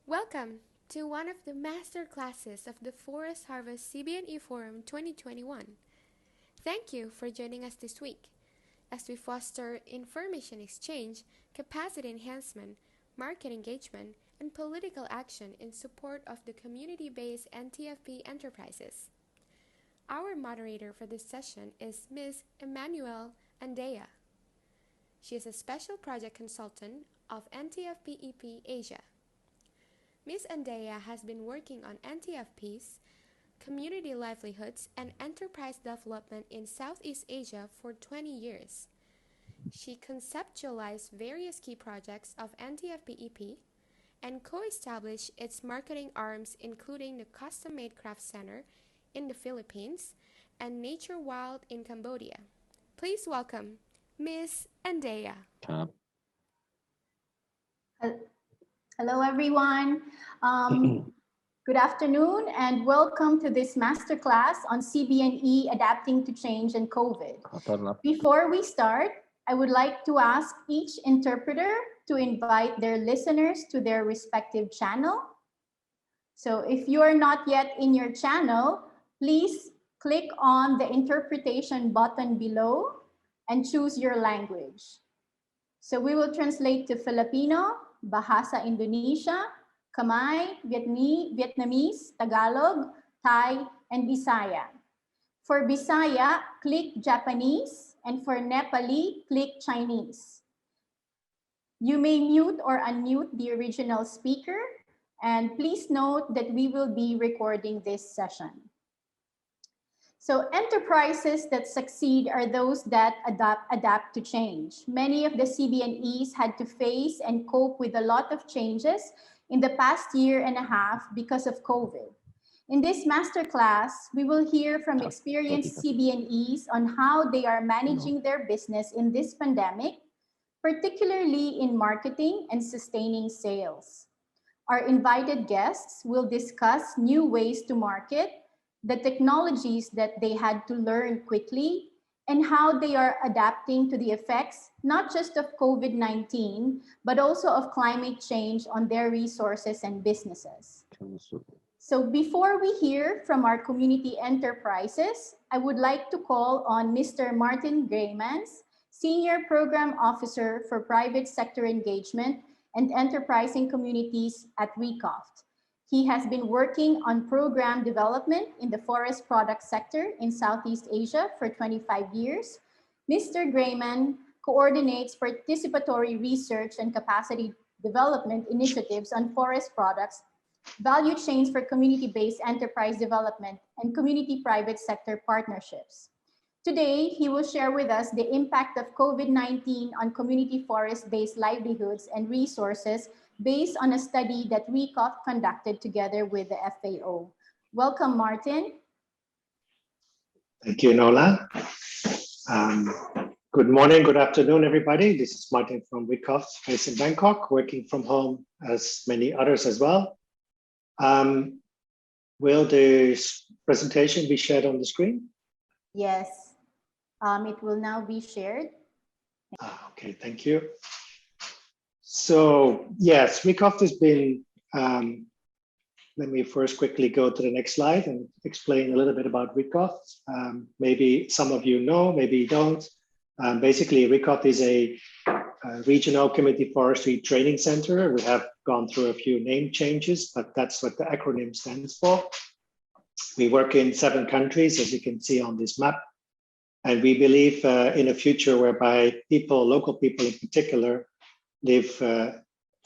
Welcome to one of the master classes of the Forest Harvest CBNE Forum 2021. Thank you for joining us this week as we foster information exchange, capacity enhancement, market engagement, and political action in support of the community-based NTFP enterprises. Our moderator for this session is Ms. Emmanuelle Andea. She is a special project consultant of NTFP-EP Asia. Ms. Andea has been working on NTFPs, community livelihoods, and enterprise development in Southeast Asia for 20 years. She conceptualized various key projects of NTFP-EP and co-established its marketing arms, including the Custom-Made Craft Center in the Philippines and Nature Wild in Cambodia. Please welcome Ms. Andea. Hello, everyone. Good afternoon and welcome to this masterclass on CBNE Adapting to Change and COVID. Before we start, I would like to ask each interpreter to invite their listeners to their respective channel. So if you are not yet in your channel, please click on the interpretation button below and choose your language. So we will translate to Filipino, Bahasa Indonesia, Khmer, Vietnamese, Tagalog, Thai, and Bisaya. For Bisaya, click Japanese, and for Nepali, click Chinese. You may mute or unmute the original speaker, and please note that we will be recording this session. So enterprises that succeed are those that adapt to change. Many of the CBNEs had to face and cope with a lot of changes in the past year and a half because of COVID. In this masterclass, we will hear from experienced CBNEs on how they are managing their business in this pandemic, particularly in marketing and sustaining sales. Our invited guests will discuss new ways to market, the technologies that they had to learn quickly, and how they are adapting to the effects, not just of COVID-19, but also of climate change on their resources and businesses. So before we hear from our community enterprises, I would like to call on Mr. Martin Graymans, Senior Program Officer for Private Sector Engagement and Enterprising Communities at RECOFT. He has been working on program development in the forest product sector in Southeast Asia for 25 years. Mr. Grayman coordinates participatory research and capacity development initiatives on forest products, value chains for community-based enterprise development, and community private sector partnerships. Today, he will share with us the impact of COVID-19 on community forest-based livelihoods and resources based on a study that RECOFT conducted together with the FAO. Welcome, Martin. Thank you, Nola. Good morning, good afternoon, everybody. This is Martin from RECOFT, based in Bangkok, working from home as many others as well. Will the presentation be shared on the screen? Yes, it will now be shared. Okay, thank you. So yes, RECOFT has been, let me first quickly go to the next slide and explain a little bit about RECOFT. Maybe some of you know, maybe you don't. Basically, RECOFT is a regional community forestry training center. We have gone through a few name changes, but that's what the acronym stands for. We work in 7 countries, as you can see on this map. And we believe in a future whereby people, local people in particular, live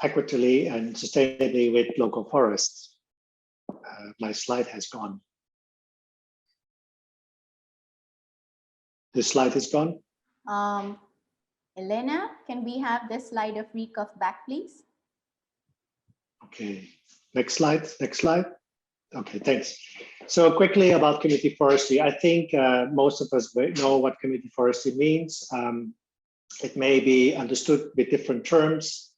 equitably and sustainably with local forests. My slide has gone. This slide is gone. Elena, can we have the slide of RECOFT back, please? Okay, next slide, next slide. Okay, thanks. So quickly about community forestry. I think most of us know what community forestry means. It may be understood with different terms,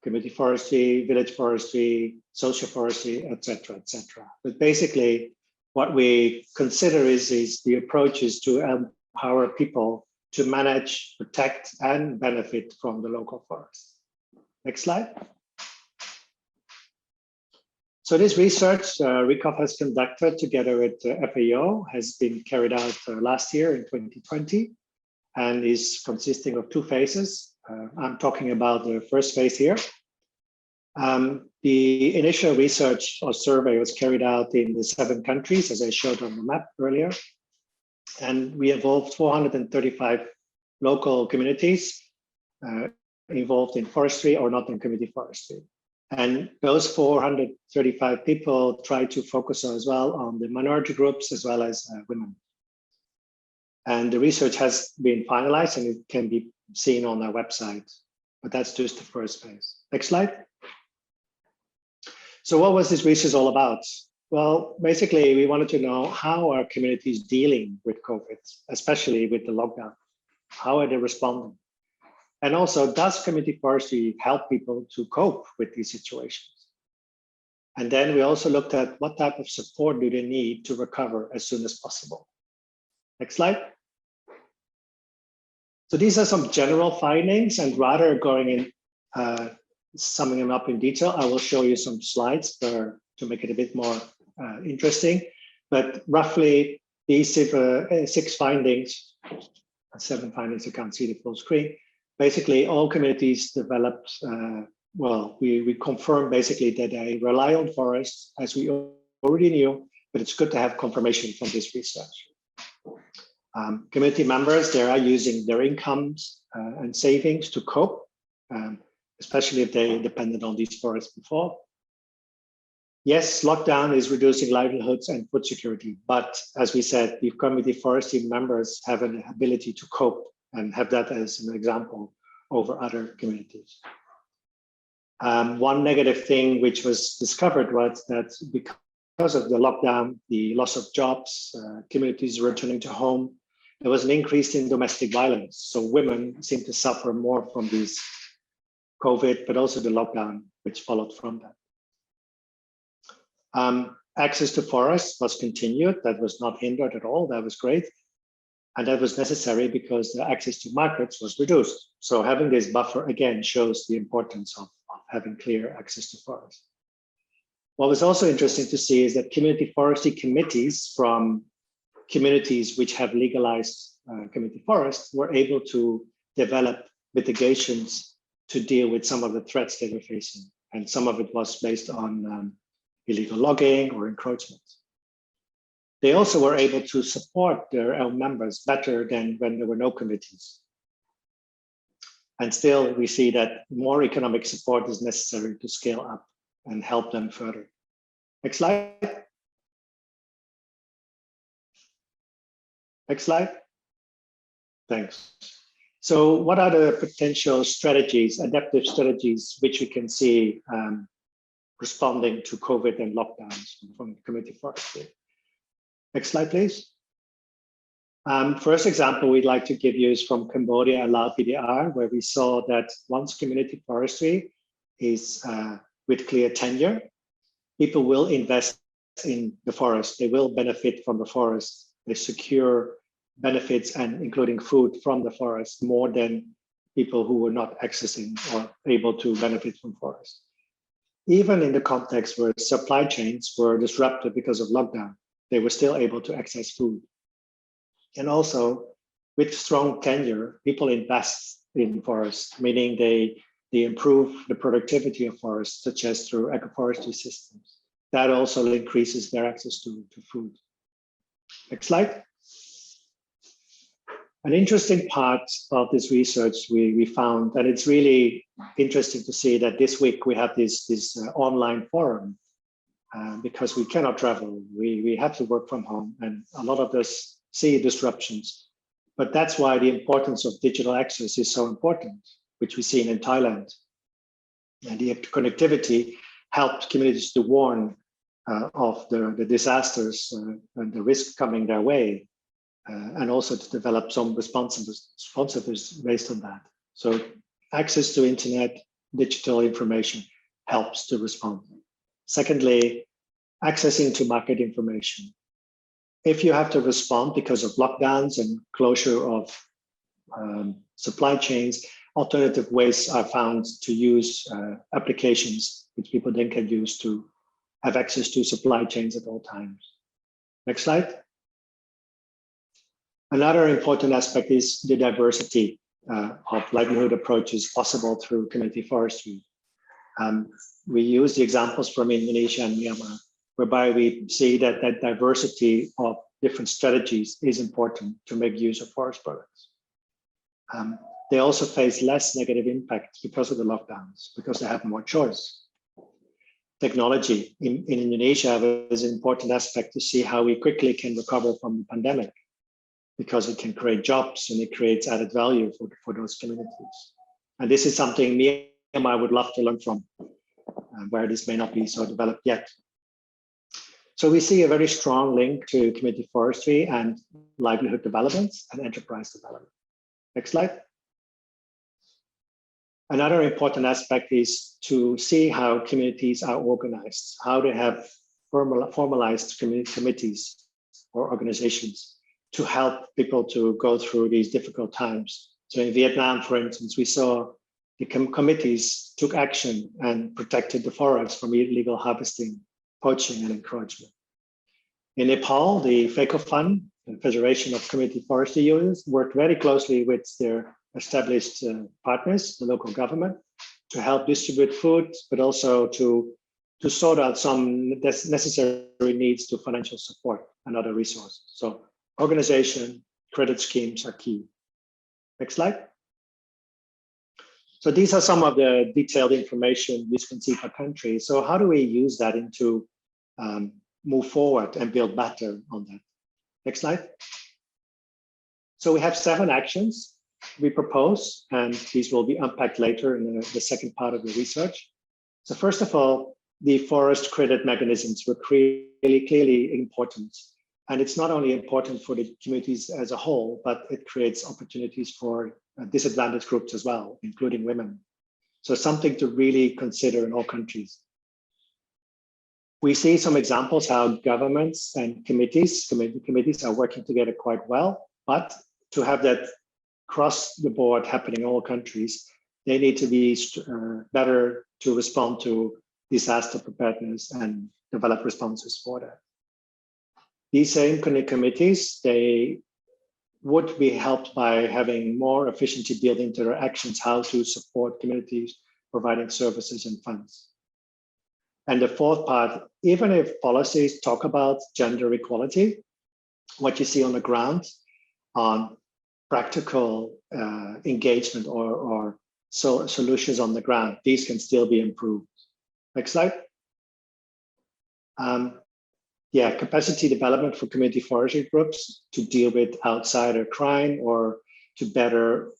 community forestry, village forestry, social forestry, etc., etc. But basically, what we consider is the approach is to empower people to manage, protect, and benefit from the local forest. Next slide. So this research RICOF has conducted together with FAO has been carried out last year in 2020 and is consisting of 2 phases. I'm talking about the first phase here. The initial research or survey was carried out in the 7 countries, as I showed on the map earlier. And we involved 435 local communities involved in forestry or not in community forestry. And those 435 people tried to focus as well on the minority groups as well as women. And the research has been finalized and it can be seen on our website, but that's just the first phase. Next slide. So what was this research all about? Well, basically, we wanted to know how are communities dealing with COVID, especially with the lockdown? How are they responding? And also, does community forestry help people to cope with these situations? And then we also looked at what type of support do they need to recover as soon as possible. Next slide. So these are some general findings, and rather going in, summing them up in detail, I will show you some slides to make it a bit more interesting. But roughly these 6 findings, 7 findings, I can't see the full screen. Basically, all communities developed, well, we confirmed basically that they rely on forests as we already knew, but it's good to have confirmation from this research. Community members, they are using their incomes and savings to cope, especially if they depended on these forests before. Yes, lockdown is reducing livelihoods and food security, but as we said, the community forestry members have an ability to cope and have that as an example over other communities. One negative thing which was discovered was that because of the lockdown, the loss of jobs, communities returning to home, there was an increase in domestic violence. So women seem to suffer more from these COVID, but also the lockdown, which followed from that. Access to forests was continued. That was not hindered at all. That was great. And that was necessary because the access to markets was reduced. So having this buffer again shows the importance of having clear access to forests. What was also interesting to see is that community forestry committees from communities which have legalized community forests were able to develop mitigations to deal with some of the threats they were facing. And some of it was based on illegal logging or encroachment. They also were able to support their own members better than when there were no committees. And still, we see that more economic support is necessary to scale up and help them further. Next slide. Next slide. Thanks. So what are the potential strategies, adaptive strategies, which we can see responding to COVID and lockdowns from community forestry? Next slide, please. First example we'd like to give you is from Cambodia and Lao PDR, where we saw that once community forestry is with clear tenure, people will invest in the forest. They will benefit from the forest. They secure benefits and including food from the forest more than people who were not accessing or able to benefit from forest. Even in the context where supply chains were disrupted because of lockdown, they were still able to access food. And also, with strong tenure, people invest in forests, meaning they improve the productivity of forests, such as through agroforestry systems. That also increases their access to food. Next slide. An interesting part of this research we found, and it's really interesting to see that this week we have this online forum because we cannot travel. We have to work from home, and a lot of us see disruptions. But that's why the importance of digital access is so important, which we see in Thailand. And the connectivity helped communities to warn of the disasters and the risk coming their way, and also to develop some responsiveness based on that. So access to internet, digital information helps to respond. Secondly, accessing to market information. If you have to respond because of lockdowns and closure of supply chains, alternative ways are found to use applications which people then can use to have access to supply chains at all times. Next slide. Another important aspect is the diversity of livelihood approaches possible through community forestry. We use the examples from Indonesia and Myanmar, whereby we see that diversity of different strategies is important to make use of forest products. They also face less negative impact because of the lockdowns, because they have more choice. Technology in Indonesia is an important aspect to see how we quickly can recover from the pandemic, because it can create jobs and it creates added value for those communities. And this is something Myanmar would love to learn from, where this may not be so developed yet. So we see a very strong link to community forestry and livelihood development and enterprise development. Next slide. Another important aspect is to see how communities are organized, how they have formalized committees or organizations to help people to go through these difficult times. So in Vietnam, for instance, we saw the committees took action and protected the forest from illegal harvesting, poaching, and encroachment. In Nepal, the FECO Fund, the Federation of Community Forestry Users, worked very closely with their established partners, the local government, to help distribute food, but also to sort out some necessary needs to financial support and other resources. So organization, credit schemes are key. Next slide. So these are some of the detailed information we can see per country. So how do we use that into move forward and build better on that? Next slide. So we have 7 actions we propose, and these will be unpacked later in the second part of the research. So first of all, the forest credit mechanisms were clearly important. And it's not only important for the communities as a whole, but it creates opportunities for disadvantaged groups as well, including women. So something to really consider in all countries. We see some examples how governments and committees are working together quite well, but to have that across the board happening in all countries, they need to be better to respond to disaster preparedness and develop responses for that. These same committees, they would be helped by having more efficiently built into their actions how to support communities providing services and funds. And the fourth part, even if policies talk about gender equality, what you see on the ground on practical engagement or solutions on the ground, these can still be improved. Next slide. Capacity development for community forestry groups to deal with outsider crime or to better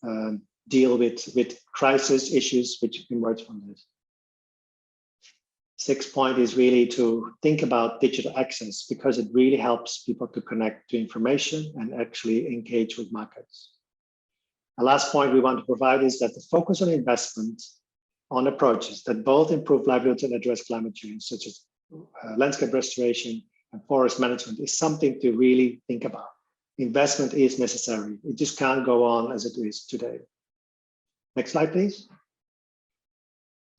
deal with crisis issues which emerge from this. 6th point is really to think about digital access, because it really helps people to connect to information and actually engage with markets. The last point we want to provide is that the focus on investment on approaches that both improve livelihoods and address climate change, such as landscape restoration and forest management, is something to really think about. Investment is necessary. It just can't go on as it is today. Next slide, please.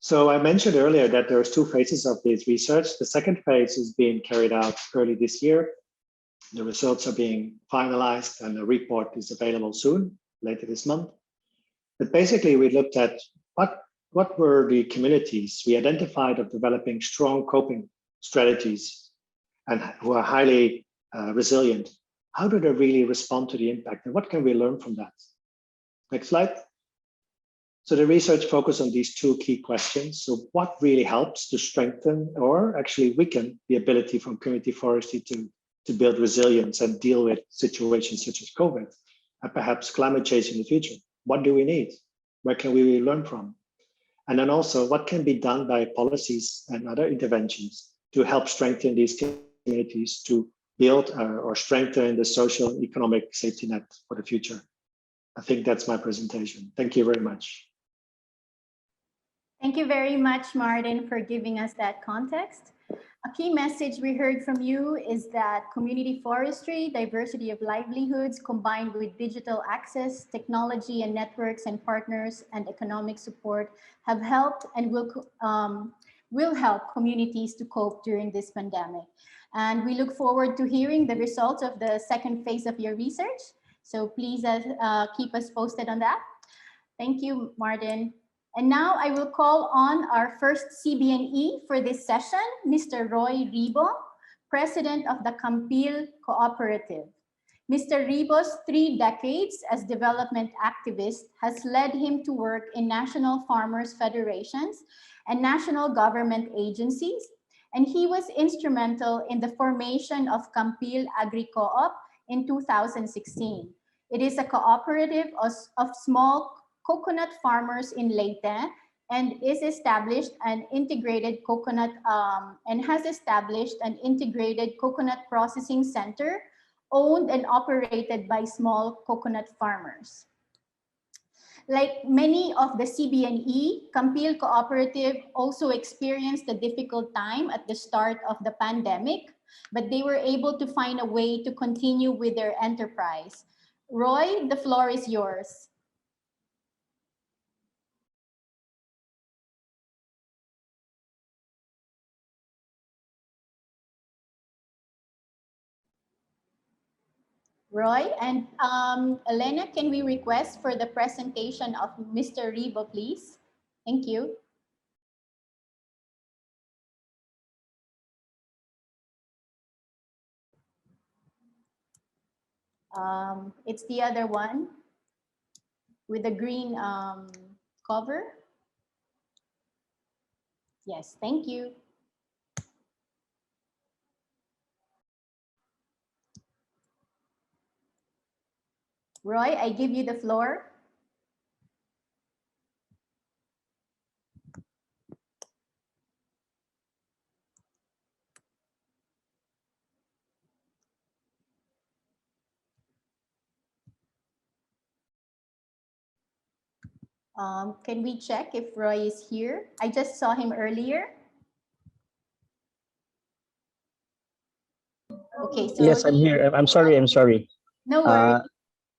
So I mentioned earlier that there's 2 phases of this research. The second phase is being carried out early this year. The results are being finalized and the report is available soon, later this month. But basically we looked at what were the communities we identified of developing strong coping strategies and who are highly resilient. How do they really respond to the impact, and what can we learn from that? Next slide. So the research focused on these 2 key questions. So what really helps to strengthen or actually weaken the ability from community forestry to build resilience and deal with situations such as COVID and perhaps climate change in the future? What do we need? Where can we learn from? And then also what can be done by policies and other interventions to help strengthen these communities to build or strengthen the social and economic safety net for the future? I think that's my presentation. Thank you very much. Thank you very much, Martin, for giving us that context. A key message we heard from you is that community forestry, diversity of livelihoods combined with digital access, technology and networks and partners and economic support have helped and will help communities to cope during this pandemic. And we look forward to hearing the results of the second phase of your research. So please keep us posted on that. Thank you, Martin. And now I will call on our first CBNE for this session, Mr. Roy Ribo, President of the KAMMPIL Cooperative. Mr. Ribo's 3 decades as development activist has led him to work in national farmers federations and national government agencies, and he was instrumental in the formation of KAMMPIL AGRICOOP in 2016. It is a cooperative of small coconut farmers in Leyte and is established an integrated coconut and has established an integrated coconut processing center owned and operated by small coconut farmers. Like many of the CBNE, KAMMPIL Cooperative also experienced a difficult time at the start of the pandemic, but they were able to find a way to continue with their enterprise. Roy, the floor is yours. Roy, and Elena, can we request for the presentation of Mr. Ribo, please? Thank you. It's the other one with the green cover. Yes, thank you. Roy, I give you the floor. Can we check if Roy is here? I just saw him earlier. Okay, so yes, I'm here. I'm sorry. No worries.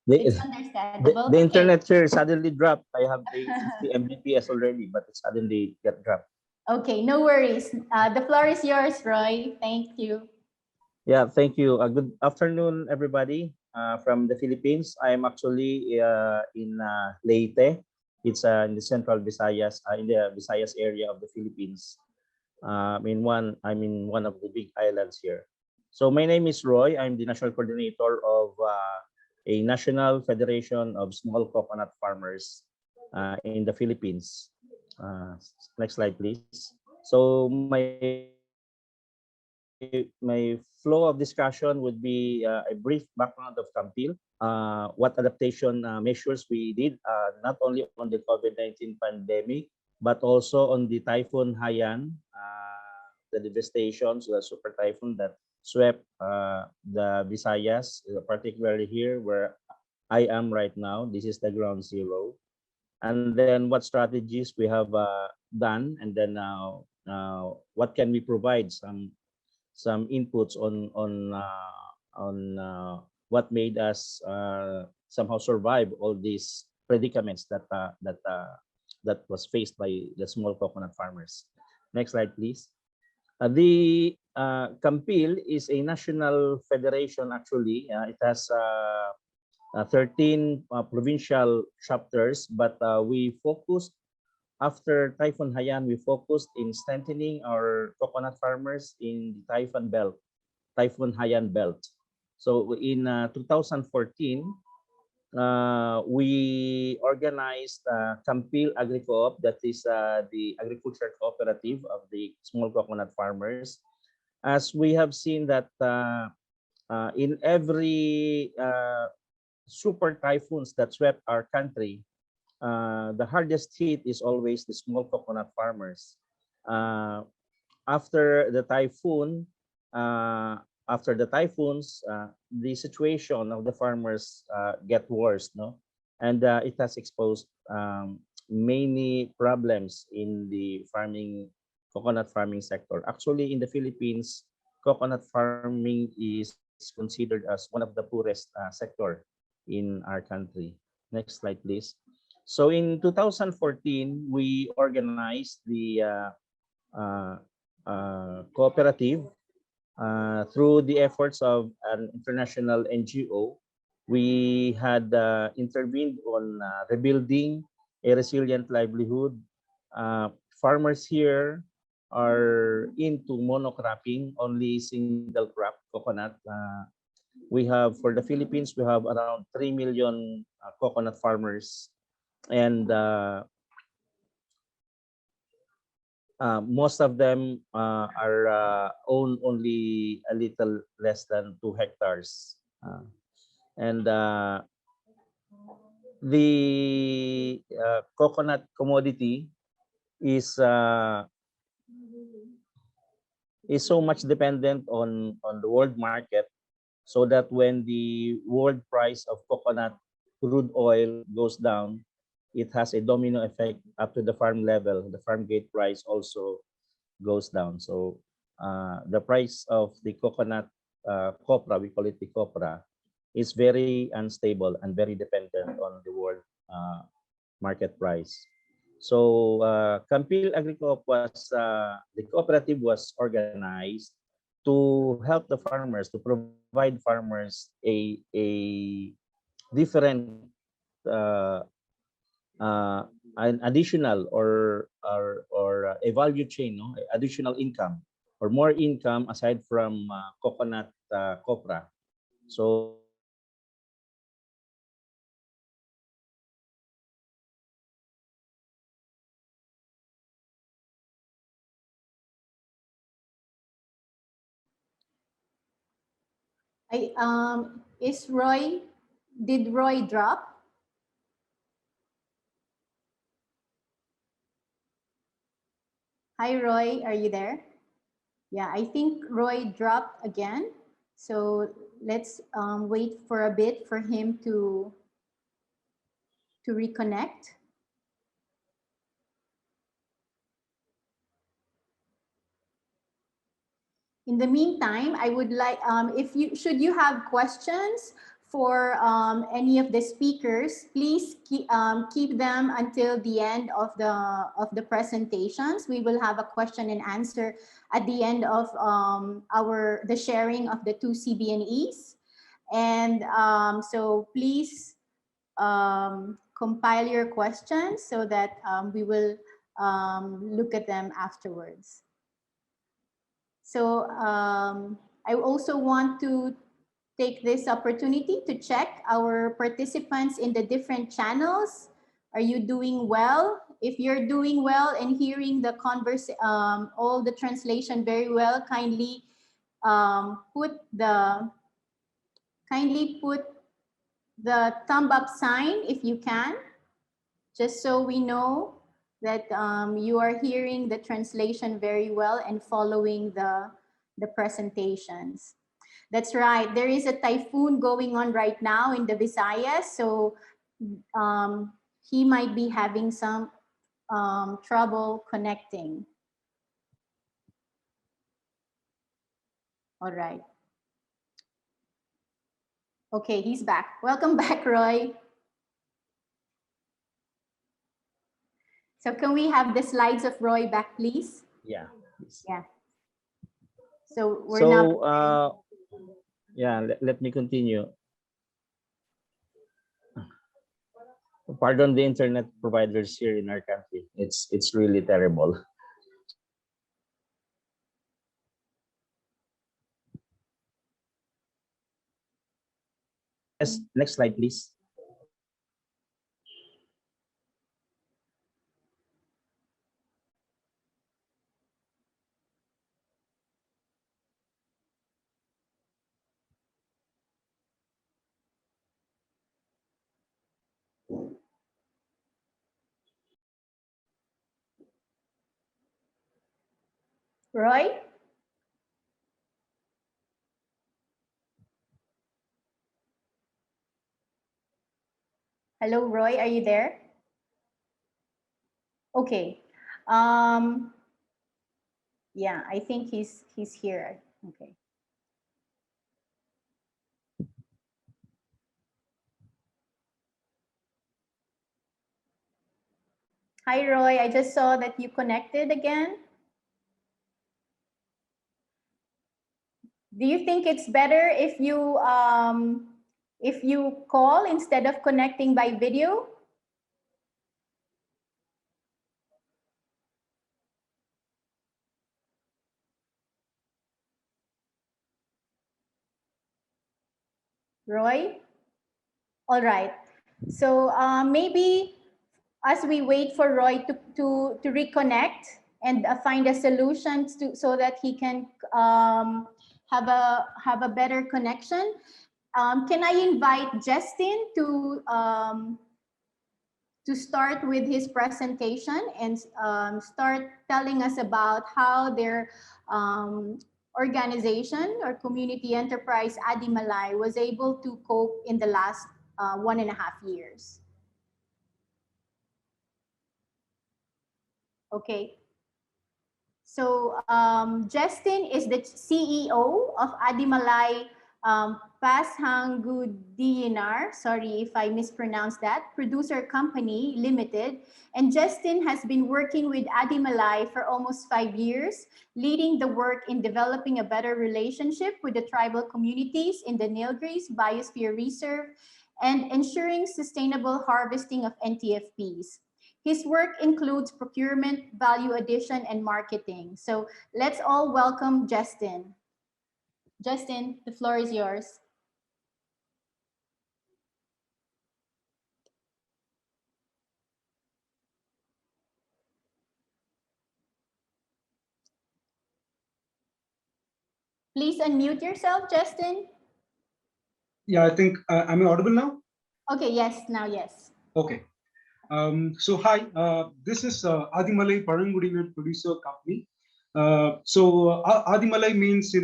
It's understandable. The internet here suddenly dropped. I have a 50 Mbps already, but it suddenly got dropped. Okay, no worries. The floor is yours, Roy. Thank you. Yeah, thank you. Good afternoon, everybody from the Philippines. I'm actually in Leyte. It's in the central Visayas, in the Visayas area of the Philippines. I'm in one of the big islands here. So my name is Roy. I'm the national coordinator of a national federation of small coconut farmers in the Philippines. Next slide, please. So my flow of discussion would be a brief background of KAMMPIL, what adaptation measures we did, not only on the COVID-19 pandemic, but also on the Typhoon Haiyan, the devastation, so the super typhoon that swept the Visayas, particularly here where I am right now. This is the ground zero. And then what strategies we have done, and then what can we provide some inputs on what made us somehow survive all these predicaments that was faced by the small coconut farmers. Next slide, please. The KAMMPIL is a national federation. Actually, it has 13 provincial chapters, but we focused after Typhoon Haiyan. We focused in strengthening our coconut farmers in the Typhoon Haiyan belt. So in 2014, we organized KAMMPIL AGRICOOP, that is the agriculture cooperative of the small coconut farmers. As we have seen that in every super typhoons that swept our country, the hardest hit is always the small coconut farmers. After the typhoons, the situation of the farmers get worse, no? And it has exposed many problems in the coconut farming sector. Actually, in the Philippines, coconut farming is considered as one of the poorest sector in our country. Next slide, please. So in 2014, we organized the cooperative. Through the efforts of an international NGO, we had intervened on rebuilding a resilient livelihood. Farmers here are into monocropping, only single crop coconut. We have, for the Philippines, we have around 3 million coconut farmers, and most of them own only a little less than 2 hectares. And the coconut commodity is so much dependent on the world market, so that when the world price of coconut crude oil goes down, it has a domino effect up to the farm level. The farm gate price also goes down. So the price of the coconut copra, we call it the copra, is very unstable and very dependent on the world market price. So KAMMPIL AGRICOOP was, the cooperative was organized to help the farmers, to provide farmers a different an additional or a value chain, no? Additional income or more income aside from coconut copra. So Did Roy drop? Hi, Roy, are you there? Yeah, I think Roy dropped again. So let's wait for a bit for him to reconnect. In the meantime, I would like, should you have questions for any of the speakers, please keep them until the end of the presentations. We will have a question and answer at the end of the sharing of the 2 CBNEs. And so please compile your questions so that we will look at them afterwards. So I also want to take this opportunity to check our participants in the different channels. Are you doing well? If you're doing well and hearing the all the translation very well, kindly put the thumb up sign if you can, just so we know that you are hearing the translation very well and following the presentations. That's right. There is a typhoon going on right now in the Visayas, so he might be having some trouble connecting. All right. Okay, he's back. Welcome back, Roy. So can we have the slides of Roy back, please? yeah, please. Yeah. So we're now. Yeah, let me continue. Pardon the internet providers here in our country. It's really terrible. Yes, next slide, please. Roy? Hello, Roy, are you there? Okay. Yeah, I think he's here. Okay. Hi, Roy. I just saw that you connected again. Do you think it's better if you call instead of connecting by video? Roy? All right. So maybe as we wait for Roy to reconnect and find a solution so that he can have a better connection, can I invite Justin to start with his presentation and start telling us about how their organization or community enterprise Adimalay was able to cope in the last 1.5 years. Okay. So Justin is the CEO of Adimalay Pashangudinar, sorry if I mispronounced that, Producer Company Limited. And Justin has been working with Adimalay for almost 5 years, leading the work in developing a better relationship with the tribal communities in the Nilgiris Biosphere Reserve and ensuring sustainable harvesting of NTFPs. His work includes procurement, value addition, and marketing. So let's all welcome Justin. Justin, the floor is yours. Please unmute yourself, Justin. Yeah, I think, am I audible now? Okay, yes, now yes. Okay. So hi, this is Adimalay Parangudinar Producer Company. Adimalay means, it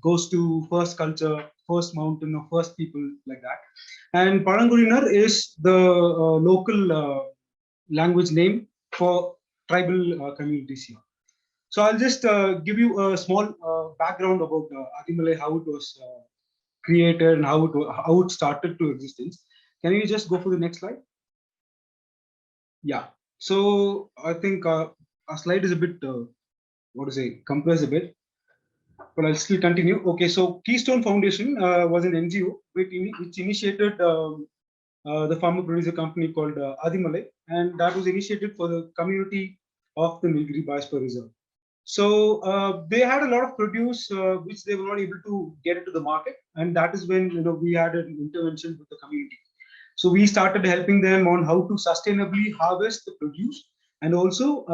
goes to first culture, first mountain, or first people, like that. And Parangudinar is the local language name for tribal communities here. So I'll just give you a small background about Adimalay, how it was created and how it started to existence. Can you just go for the next slide? Yeah. So I think our slide is a bit, compressed a bit, but I'll still continue. Okay. So Keystone Foundation was an NGO which initiated the farmer producer company called Adimalay, and that was initiated for the community of the Nilgiri Biosphere Reserve. So they had a lot of produce which they were not able to get into the market, and that is when we had an intervention with the community. So we started helping them on how to sustainably harvest the produce and also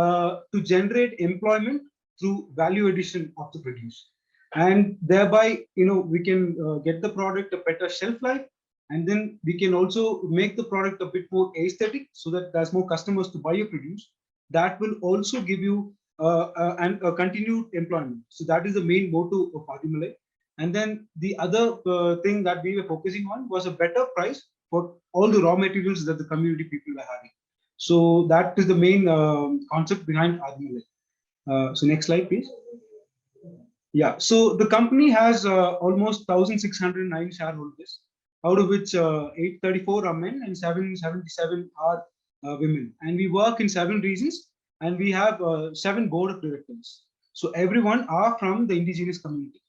to generate employment through value addition of the produce, and thereby we can get the product a better shelf life, and then we can also make the product a bit more aesthetic so that there's more customers to buy your produce. That will also give you and continued employment. So that is the main motto of Adimalay. And then the other thing that we were focusing on was a better price for all the raw materials that the community people were having. So that is the main concept behind Adimalay. So next slide, please. Yeah, so the company has almost 1,609 shareholders, out of which 834 are men and 777 are women. And we work in 7 regions, and we have 7 board of directors. So everyone are from the indigenous community.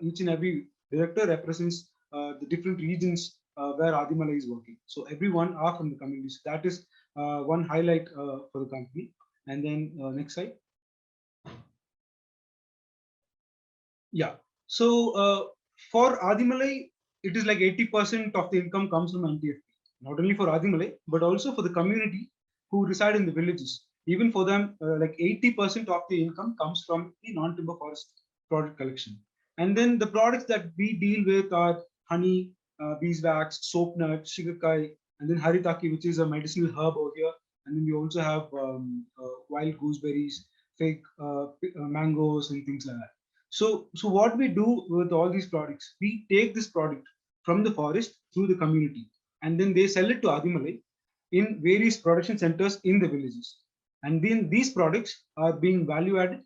Each and every director represents the different regions where Adimalay is working. So everyone are from the community. So that is one highlight for the company. And then next slide. Yeah. So for Adimalay, it is like 80% of the income comes from NTFP. Not only for Adimalay, but also for the community who reside in the villages. Even for them, like 80% of the income comes from the non-timber forest product collection. And then the products that we deal with are honey, beeswax, soap nut, sugarcane, and then haritaki, which is a medicinal herb over here. And then we also have wild gooseberries, fig, mangoes, and things like that. So what we do with all these products, we take this product from the forest through the community, and then they sell it to Adimalay in various production centers in the villages. And then these products are being value added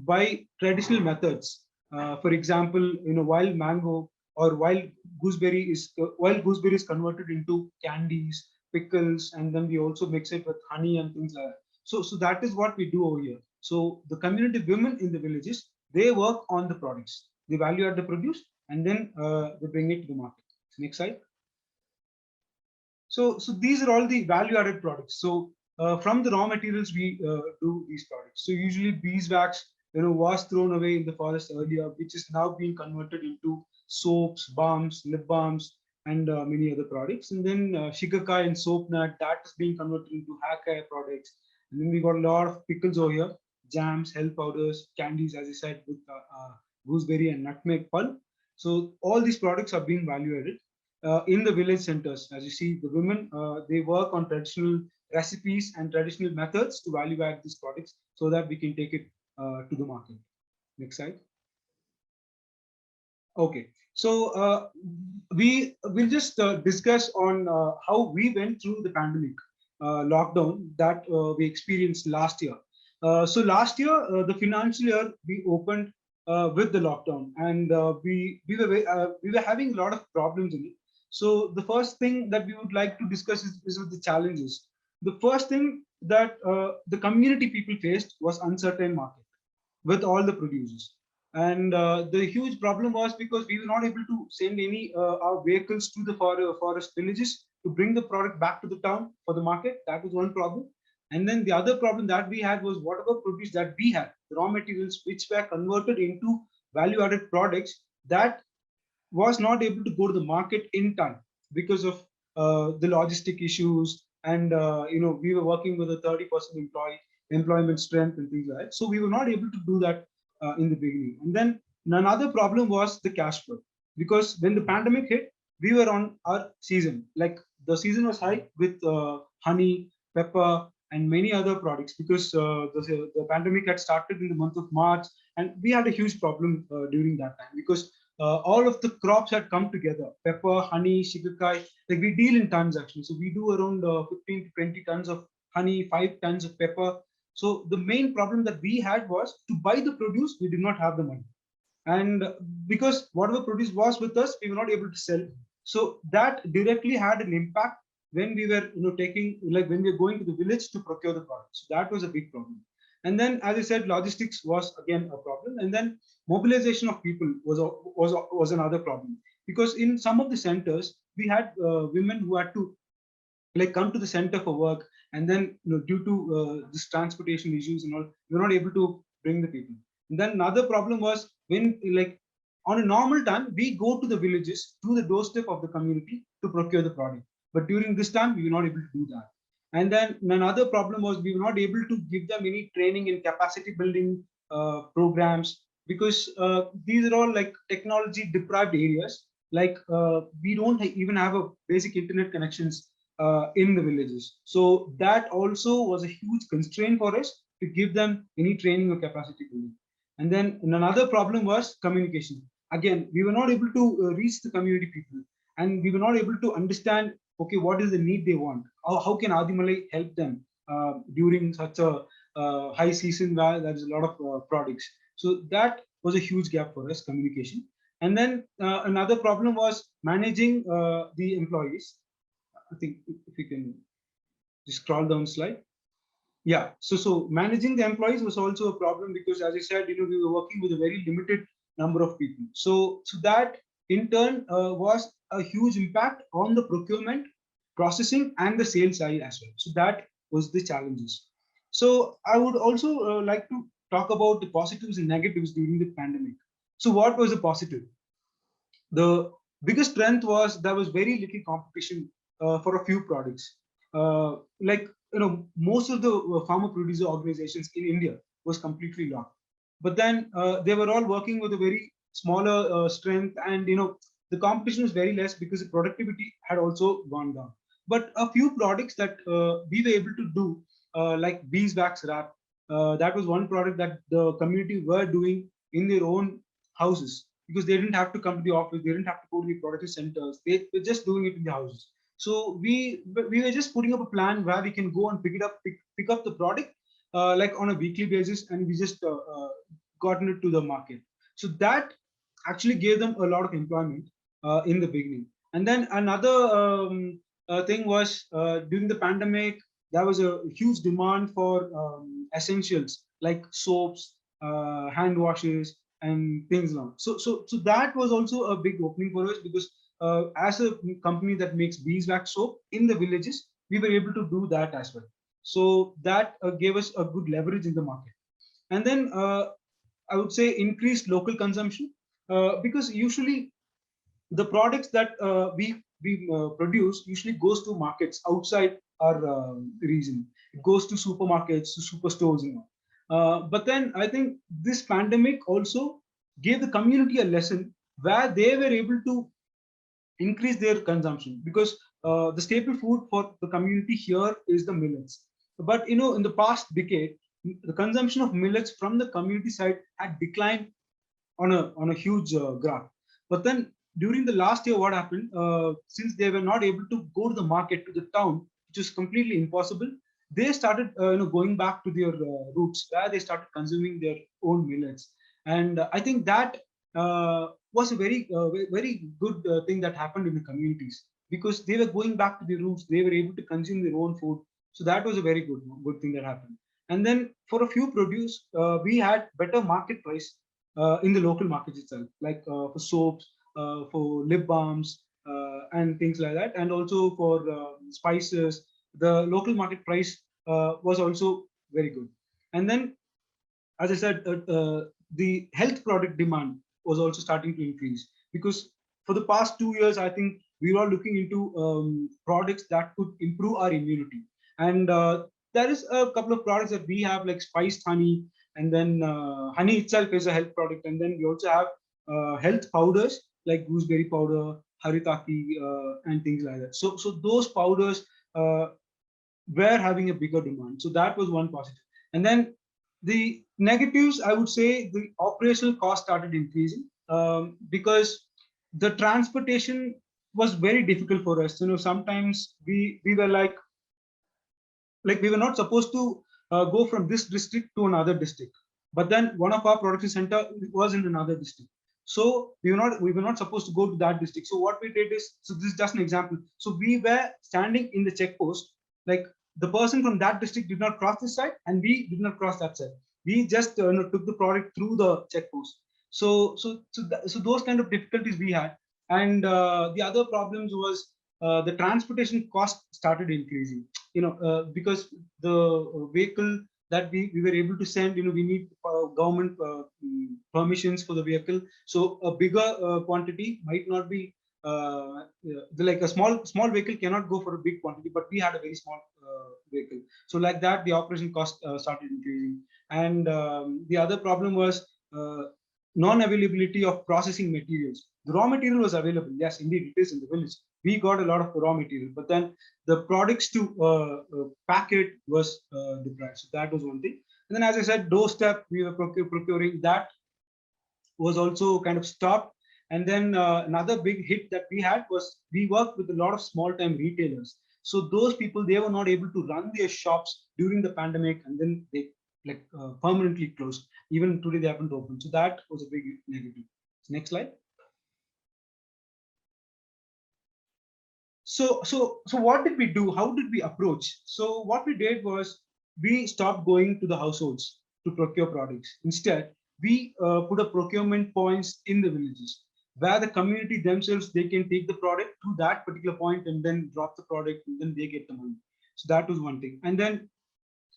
by traditional methods. For example, wild mango or wild gooseberry is converted into candies, pickles, and then we also mix it with honey and things like that. So that is what we do over here. So the community women in the villages, they work on the products. They value add the produce and then they bring it to the market. Next slide. So these are all the value added products. So from the raw materials, we do these products. So usually beeswax, was thrown away in the forest earlier, which is now being converted into soaps, balms, lip balms, and many other products. And then shikakai and soap nut, that is being converted into hair care products. And then we got a lot of pickles over here, jams, health powders, candies, as I said, with gooseberry and nutmeg pulp. So all these products are being value added. In the village centers, as you see, the women, they work on traditional recipes and traditional methods to value add these products so that we can take it to the market. Next slide. Okay, so we will just discuss on how we went through the pandemic lockdown that we experienced last year. So last year, the financial year, we opened with the lockdown, and we were having a lot of problems in it. So the first thing that we would like to discuss is with the challenges. The first thing that the community people faced was uncertain market with all the producers. And the huge problem was because we were not able to send any our vehicles to the forest villages to bring the product back to the town for the market. That was one problem. And then the other problem that we had was whatever produce that we had, the raw materials which were converted into value-added products, that was not able to go to the market in time because of the logistic issues. And we were working with a 30% employment strength and things like that. So we were not able to do that in the beginning. And then another problem was the cash flow, because when the pandemic hit, we were on our season. Like the season was high with honey, pepper, and many other products, because the pandemic had started in the month of March, and we had a huge problem during that time because all of the crops had come together: pepper, honey, shikakai. Like we deal in tons actually. So we do around 15 to 20 tons of honey, 5 tons of pepper. So the main problem that we had was to buy the produce, we did not have the money. And because whatever produce was with us, we were not able to sell. So that directly had an impact when we were when we were going to the village to procure the products. So that was a big problem. And then, as I said, logistics was again a problem. And then mobilization of people was another problem, because in some of the centers we had women who had to come to the center for work, and then due to this transportation issues and all, we were not able to bring the people. And then another problem was when on a normal time we go to the villages, to the doorstep of the community to procure the product, but during this time we were not able to do that. And then another problem was we were not able to give them any training in capacity building programs, because these are all technology deprived areas. We don't even have a basic internet connections in the villages. So that also was a huge constraint for us to give them any training or capacity building. And then another problem was communication. Again, we were not able to reach the community people, and we were not able to understand, okay, what is the need they want? How can Adimalai help them during such a high season where there's a lot of products? So that was a huge gap for us, communication. And then another problem was managing the employees. I think if we can just scroll down slide. Yeah, so managing the employees was also a problem, because as I said, we were working with a very limited number of people. So that in turn was a huge impact on the procurement, processing, and the sales side as well. So that was the challenges. So I would also like to talk about the positives and negatives during the pandemic. So what was the positive? The biggest strength was there was very little competition for a few products. Most of the farmer producer organizations in India was completely locked. But then they were all working with a very smaller strength, and the competition was very less because the productivity had also gone down. But a few products that we were able to do, like beeswax wrap, that was one product that the community were doing in their own houses, because they didn't have to come to the office, they didn't have to go to the production centers, they were just doing it in the houses. So we were just putting up a plan where we can go and pick up the product on a weekly basis, and we just gotten it to the market. So that actually gave them a lot of employment in the beginning. And then another thing was during the pandemic, there was a huge demand for essentials like soaps, hand washes, and things like so that was also a big opening for us, because as a company that makes beeswax soap in the villages, we were able to do that as well. So that gave us a good leverage in the market. And then I would say increased local consumption, because usually the products that we produce usually goes to markets outside our region. It goes to supermarkets, to superstores, but then I think this pandemic also gave the community a lesson where they were able to increase their consumption, because the staple food for the community here is the millets. But in the past decade, the consumption of millets from the community side had declined on a huge graph. But then during the last year, what happened? Since they were not able to go to the market, to the town, which is completely impossible, they started going back to their roots, where they started consuming their own millets. And I think that was a very good thing that happened in the communities, because they were going back to their roots. They were able to consume their own food. So that was a very good thing that happened. And then for a few produce, we had better market price in the local markets itself, like for soaps, for lip balms, and things like that, and also for spices. The local market price was also very good. And then, as I said, the health product demand was also starting to increase, because for the past 2 years, I think we were looking into products that could improve our immunity. And there is a couple of products that we have, like spiced honey, and then honey itself is a health product. And then we also have health powders like gooseberry powder, haritaki, and things like that. So those powders were having a bigger demand. So that was one positive. And then the negatives, I would say the operational cost started increasing, because the transportation was very difficult for us. Sometimes we were like we were not supposed to go from this district to another district, but then one of our production center was in another district. So we were not supposed to go to that district. So what we did is, so this is just an example. So we were standing in the check post, like the person from that district did not cross this side, and we did not cross that side. We just took the product through the check post. So those kind of difficulties we had. And the other problems was the transportation cost started increasing, because the vehicle that we were able to send, we need government permissions for the vehicle. So a bigger quantity might not be like a small vehicle cannot go for a big quantity, but we had a very small vehicle. So like that, the operation cost started increasing. And the other problem was non-availability of processing materials. The raw material was available. Yes, indeed, it is in the village. We got a lot of raw material, but then the products to pack it was deprived. So that was one thing. And then, as I said, doorstep we were procuring, that was also kind of stopped. And then another big hit that we had was we worked with a lot of small-time retailers. So those people, they were not able to run their shops during the pandemic, and then they permanently closed. Even today they haven't opened. So that was a big negative. Next slide. So what did we do? How did we approach? So what we did was we stopped going to the households to procure products. Instead, we put a procurement points in the villages, where the community themselves, they can take the product to that particular point and then drop the product, and then they get the money. So that was one thing. And then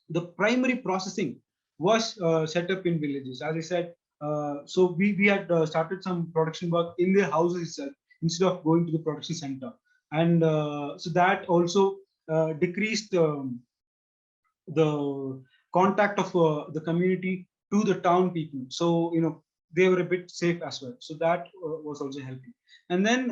the primary processing was set up in villages. As I said, so we had started some production work in their houses itself instead of going to the production center. And so that also decreased the contact of the community to the town people. So, they were a bit safe as well. So that was also helping. And then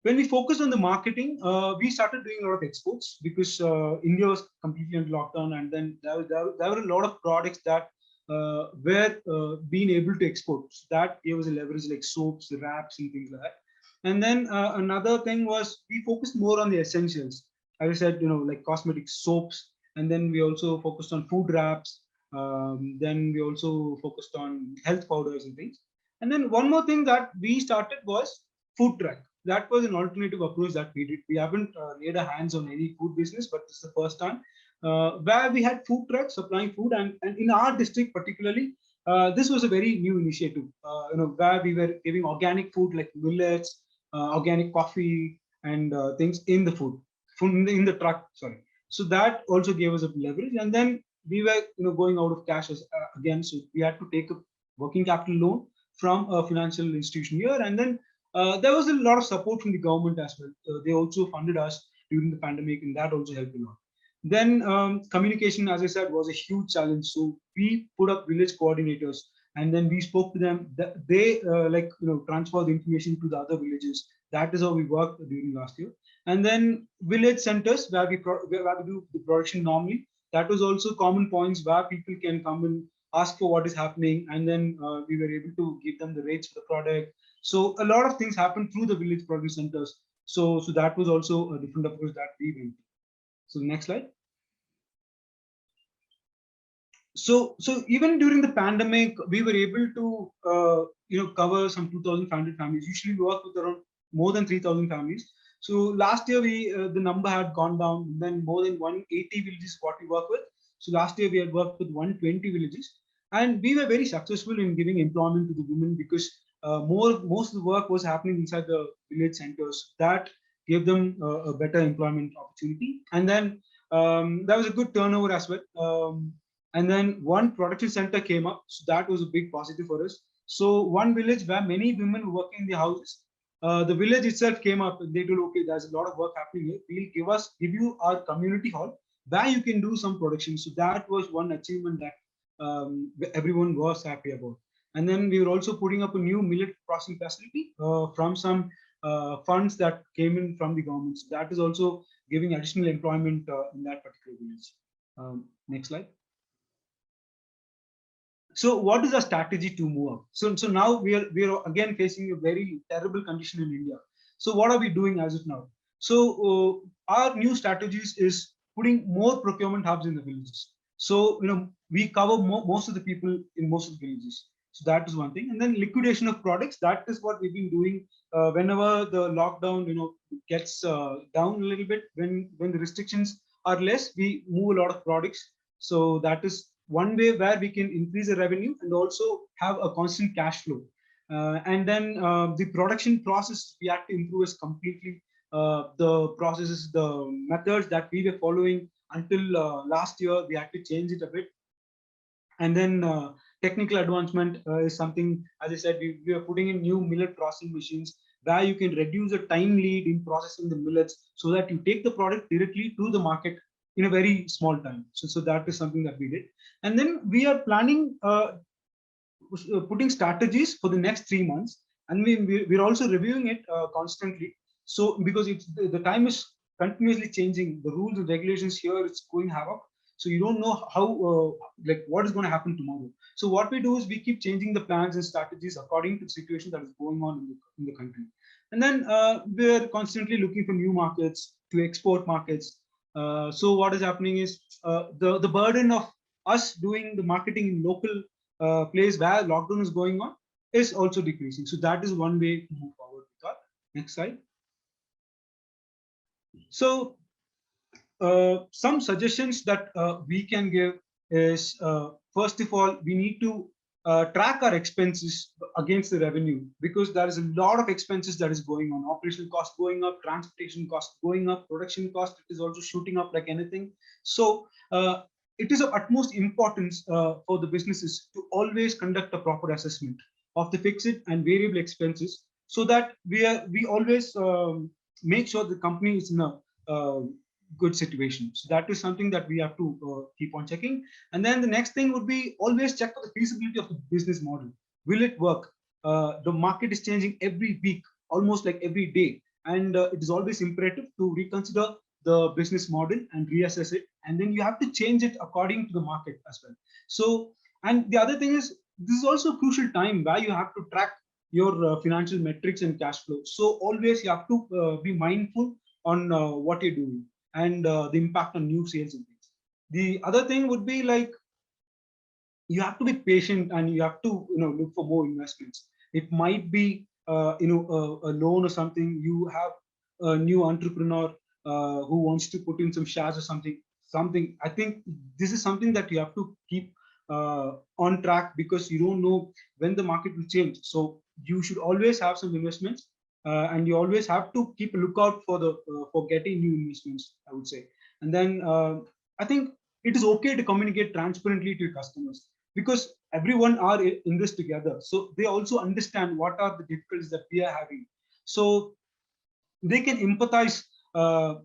when we focused on the marketing, we started doing a lot of exports, because India was completely in lockdown. And then there were a lot of products that were being able to export. So that gave us a leverage, like soaps, wraps, and things like that. And then another thing was we focused more on the essentials. As I said, like cosmetic soaps. And then we also focused on food wraps. Then we also focused on health powders and things. And then one more thing that we started was food truck. That was an alternative approach that we did. We haven't laid our hands on any food business, but this is the first time where we had food trucks supplying food. And in our district particularly, this was a very new initiative, where we were giving organic food like millets, organic coffee, and things in the in the truck. Sorry. So that also gave us a leverage, and then we were going out of cash again. So we had to take a working capital loan from a financial institution here, and then there was a lot of support from the government as well. They also funded us during the pandemic, and that also helped a lot. Then communication, as I said, was a huge challenge. So we put up village coordinators, and then we spoke to them. They transfer the information to the other villages. That is how we worked during last year. And then village centers where we do the production normally. That was also common points where people can come and ask for what is happening, and then we were able to give them the rates for the product. So a lot of things happened through the village produce centers. So that was also a different approach that we went. So next slide. So even during the pandemic, we were able to cover some 2,500 families. Usually we work with around more than 3,000 families. So last year the number had gone down. Then more than 180 villages what we work with. So last year we had worked with 120 villages, and we were very successful in giving employment to the women, because most of the work was happening inside the village centers. That gave them a better employment opportunity. And then there was a good turnover as well. And then one production center came up, so that was a big positive for us. So one village where many women were working in the houses, the village itself came up and they told, okay, there's a lot of work happening here. We'll give you our community hall where you can do some production. So that was one achievement that everyone was happy about. And then we were also putting up a new millet processing facility from some funds that came in from the government. So that is also giving additional employment in that particular village. Next slide. So what is our strategy to move up? So now we are again facing a very terrible condition in India. So what are we doing as of now? So our new strategies is putting more procurement hubs in the villages. So we cover most of the people in most of the villages. So that is one thing. And then liquidation of products. That is what we've been doing whenever the lockdown gets down a little bit. When the restrictions are less, we move a lot of products. So that is one way where we can increase the revenue and also have a constant cash flow. And then the production process, we have to improve is completely the processes, the methods that we were following until last year, we had to change it a bit. And then technical advancement is something, as I said, we are putting in new millet processing machines where you can reduce the time lead in processing the millets so that you take the product directly to the market in a very small time. So that is something that we did. And then we are planning putting strategies for the next 3 months. And we're also reviewing it constantly. So because the time is continuously changing, the rules and regulations here, it's going havoc. So you don't know how, what is going to happen tomorrow. So what we do is we keep changing the plans and strategies according to the situation that is going on in the country. And then we're constantly looking for new markets, to export markets. So what is happening is the burden of us doing the marketing in local place where lockdown is going on is also decreasing. So that is one way to move forward with that. Next slide. So some suggestions that we can give is, first of all, we need to track our expenses against the revenue, because there is a lot of expenses that is going on. Operational cost going up, transportation cost going up, production cost is also shooting up like anything. So it is of utmost importance for the businesses to always conduct a proper assessment of the fixed and variable expenses, so that we always make sure the company is in a good situation. So that is something that we have to keep on checking. And then the next thing would be always check for the feasibility of the business model. Will it work? The market is changing every week, almost like every day. And it is always imperative to reconsider the business model and reassess it. And then you have to change it according to the market as well. So, and the other thing is, this is also a crucial time where you have to track your financial metrics and cash flow. So always you have to be mindful on what you're doing and the impact on new sales and things. The other thing would be like, you have to be patient and you have to look for more investments. It might be a loan or something. You have a new entrepreneur who wants to put in some shares or something. I think this is something that you have to keep on track, because you don't know when the market will change. So you should always have some investments, and you always have to keep a lookout for the for getting new investments, I would say. And then I think it is okay to communicate transparently to your customers, because everyone are in this together, so they also understand what are the difficulties that we are having, so they can empathize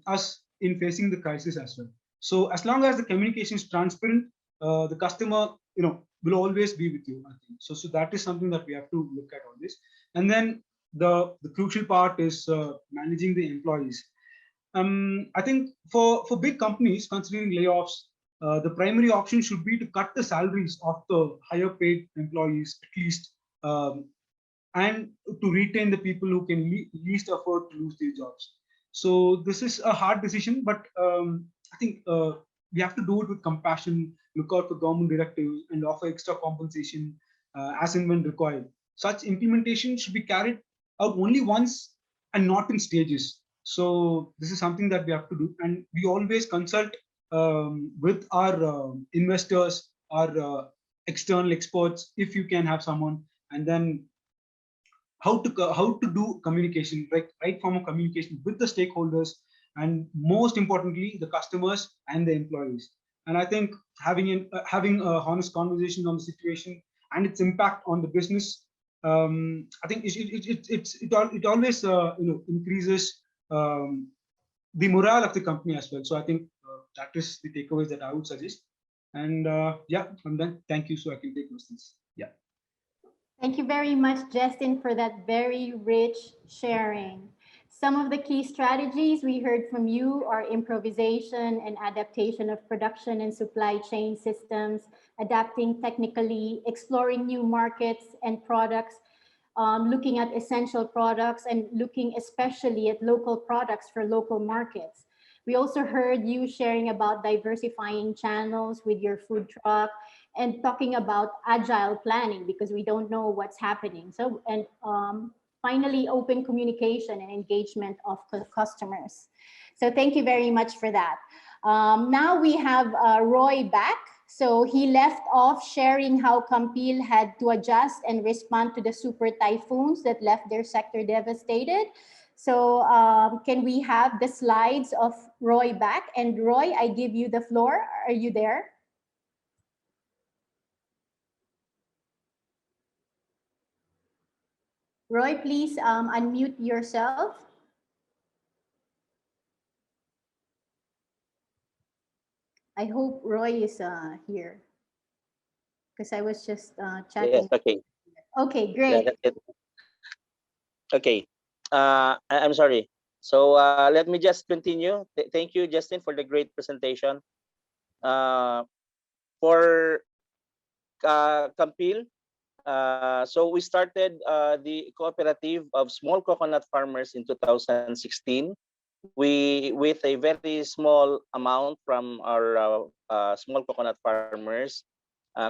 us in facing the crisis as well. So as long as the communication is transparent, the customer, will always be with you, I think. So that is something that we have to look at on this. And then the crucial part is managing the employees. I think for big companies considering layoffs, the primary option should be to cut the salaries of the higher paid employees at least, and to retain the people who can least afford to lose their jobs. So this is a hard decision, but I think we have to do it with compassion, look out for government directives, and offer extra compensation as and when required. Such implementation should be carried out only once and not in stages. So this is something that we have to do, and we always consult with our investors, our external experts, if you can have someone, and then how to do communication, right form of communication with the stakeholders, and most importantly the customers and the employees. And I think having a honest conversation on the situation and its impact on the business, I think it always increases the morale of the company as well. So I think that is the takeaways that I would suggest. And yeah, I'm done. Thank you. So I can take questions. Yeah. Thank you very much, Justin, for that very rich sharing. Some of the key strategies we heard from you are improvisation and adaptation of production and supply chain systems, adapting technically, exploring new markets and products, looking at essential products, and looking especially at local products for local markets. We also heard you sharing about diversifying channels with your food truck and talking about agile planning, because we don't know what's happening. So, and finally, open communication and engagement of customers. So thank you very much for that. Now we have Roy back. So he left off sharing how KAMMPIL had to adjust and respond to the super typhoons that left their sector devastated. So can we have the slides of Roy back? And Roy, I give you the floor. Are you there? Roy, please unmute yourself. I hope Roy is here, because I was just chatting. Yes, okay. Okay, great. Yeah, okay. I'm sorry. So let me just continue. Thank you, Justin, for the great presentation. For KAMMPIL, so we started the cooperative of small coconut farmers in 2016. With a very small amount from our small coconut farmers,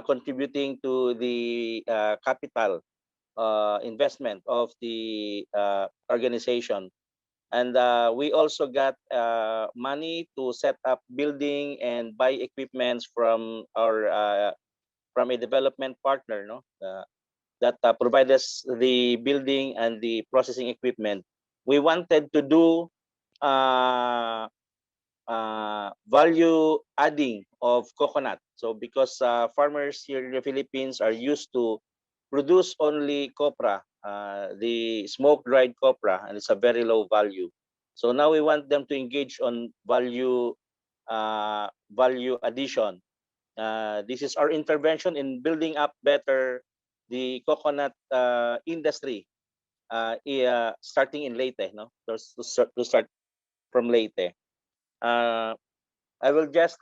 contributing to the capital investment of the organization. And we also got money to set up building and buy equipments from our from a development partner, that provide us the building and the processing equipment. We wanted to do value adding of coconut. So because farmers here in the Philippines are used to produce only copra, the smoke dried copra, and it's a very low value. So now we want them to engage on value addition. This is our intervention in building up better the coconut industry, starting in Leyte, to start from Leyte. I will just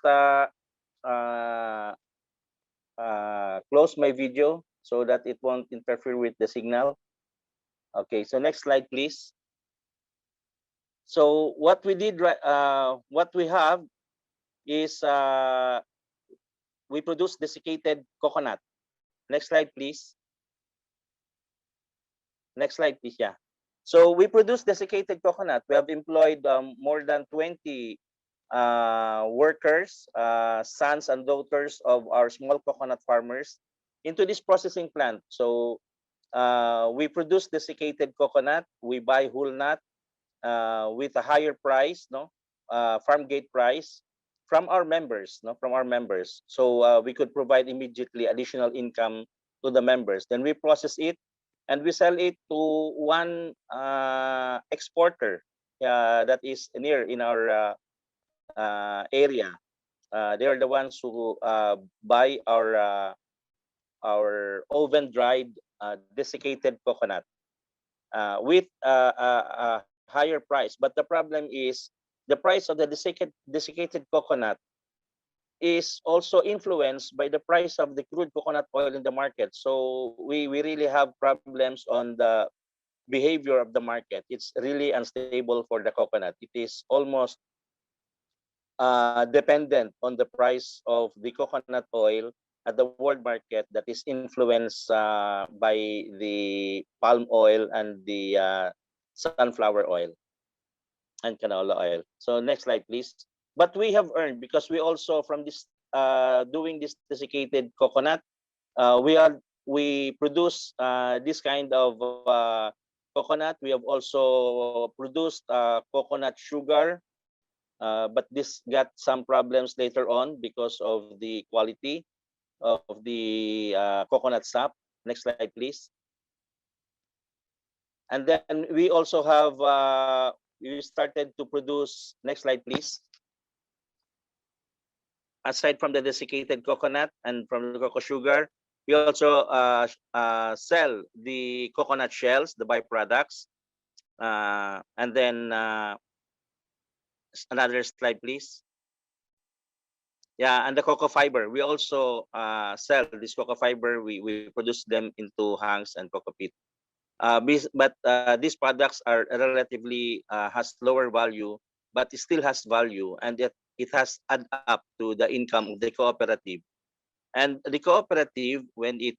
close my video so that it won't interfere with the signal. Okay, so next slide, please. So what we did, what we have is we produce desiccated coconut. Next slide, please. Next slide, please. Yeah. So we produce desiccated coconut. We have employed more than 20 workers, sons and daughters of our small coconut farmers into this processing plant. So we produce desiccated coconut, we buy whole nut with a higher price, no, farm gate price from our members, no, from our members. So we could provide immediately additional income to the members. Then we process it and we sell it to one exporter that is near in our area. They are the ones who buy our oven dried desiccated coconut with a higher price. But the problem is the price of the desiccated coconut is also influenced by the price of the crude coconut oil in the market. So we really have problems on the behavior of the market. It's really unstable for the coconut. It is almost dependent on the price of the coconut oil at the world market that is influenced by the palm oil and the sunflower oil and canola oil. So next slide, please. But we have earned, because we also, from this doing this desiccated coconut, we produce this kind of coconut. We have also produced coconut sugar, but this got some problems later on because of the quality of the coconut sap. Next slide, please. And then we also have we started to produce. Next slide, please. Aside from the desiccated coconut and from the cocoa sugar, we also sell the coconut shells, the byproducts, and then another slide, please. Yeah, and the cocoa fiber. We also sell this cocoa fiber. We produce them into hangs and cocoa peat. But these products are relatively has lower value, but it still has value, and it has add up to the income of the cooperative. And the cooperative, when it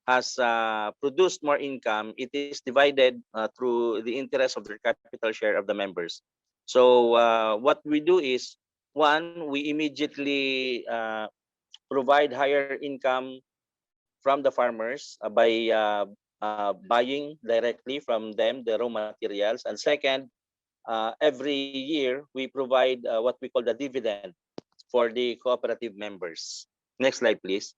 has produced more income, it is divided through the interest of the capital share of the members. So what we do is, one, we immediately provide higher income from the farmers by buying directly from them the raw materials. And second, every year we provide what we call the dividend for the cooperative members. Next slide, please.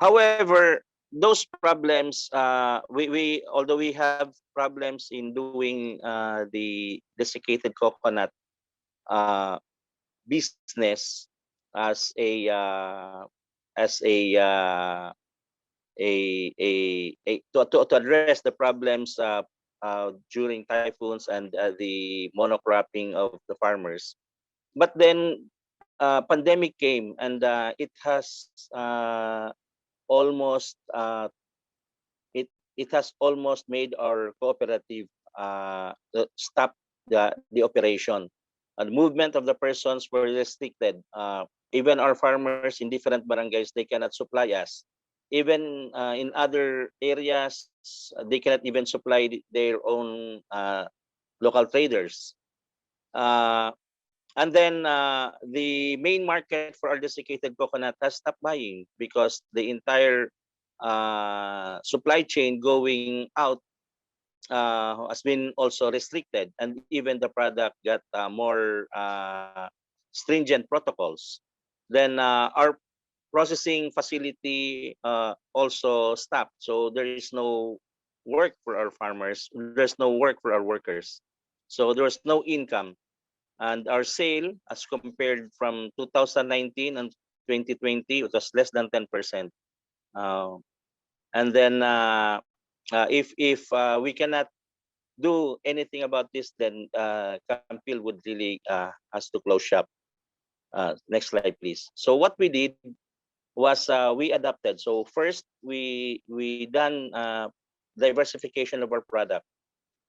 However, those problems, although we have problems in doing the desiccated coconut business as a to address the problems during typhoons and the monocropping of the farmers. But then pandemic came, and it has almost it has almost made our cooperative stop the operation. And movement of the persons were restricted. Even our farmers in different barangays, they cannot supply us. Even in other areas, they cannot even supply their own local traders. And then the main market for our desiccated coconut has stopped buying because the entire supply chain going out has been also restricted, and even the product got more stringent protocols. Then our processing facility also stopped, so there is no work for our farmers. There's no work for our workers, so there was no income. And our sale, as compared from 2019 and 2020, it was less than 10%. And then if we cannot do anything about this, then KAMMPIL would really has to close shop. Next slide, please. So what we did was we adapted. So first we done diversification of our product.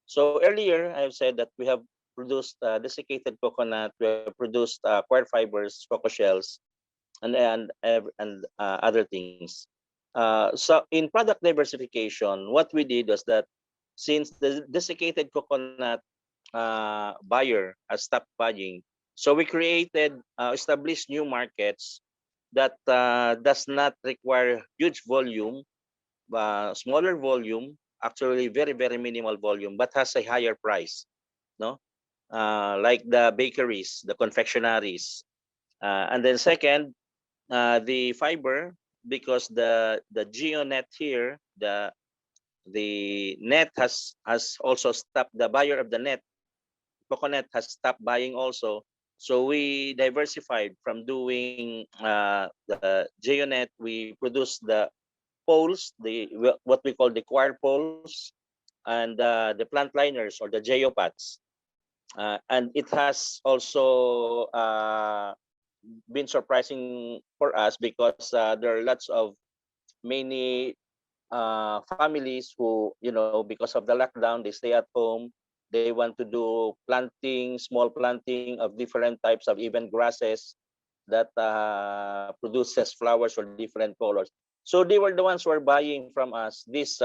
So earlier I have said that we have produced desiccated coconut, we have produced coir fibers, cocoa shells, and other things. So in product diversification, what we did was that since the desiccated coconut buyer has stopped buying, so we created, established new markets that does not require huge volume, smaller volume, actually very minimal volume, but has a higher price, no? Like the bakeries, the confectionaries, and then second, the fiber, because the geonet here, the net has also stopped. The buyer of the net coconut has stopped buying also. So we diversified from doing the geonet. We produce the poles, what we call the coir poles, and the plant liners or the geopaths. And it has also been surprising for us because there are lots of many families who, because of the lockdown, they stay at home. They want to do planting, small planting of different types of even grasses that produces flowers or different colors. So they were the ones who are buying from us these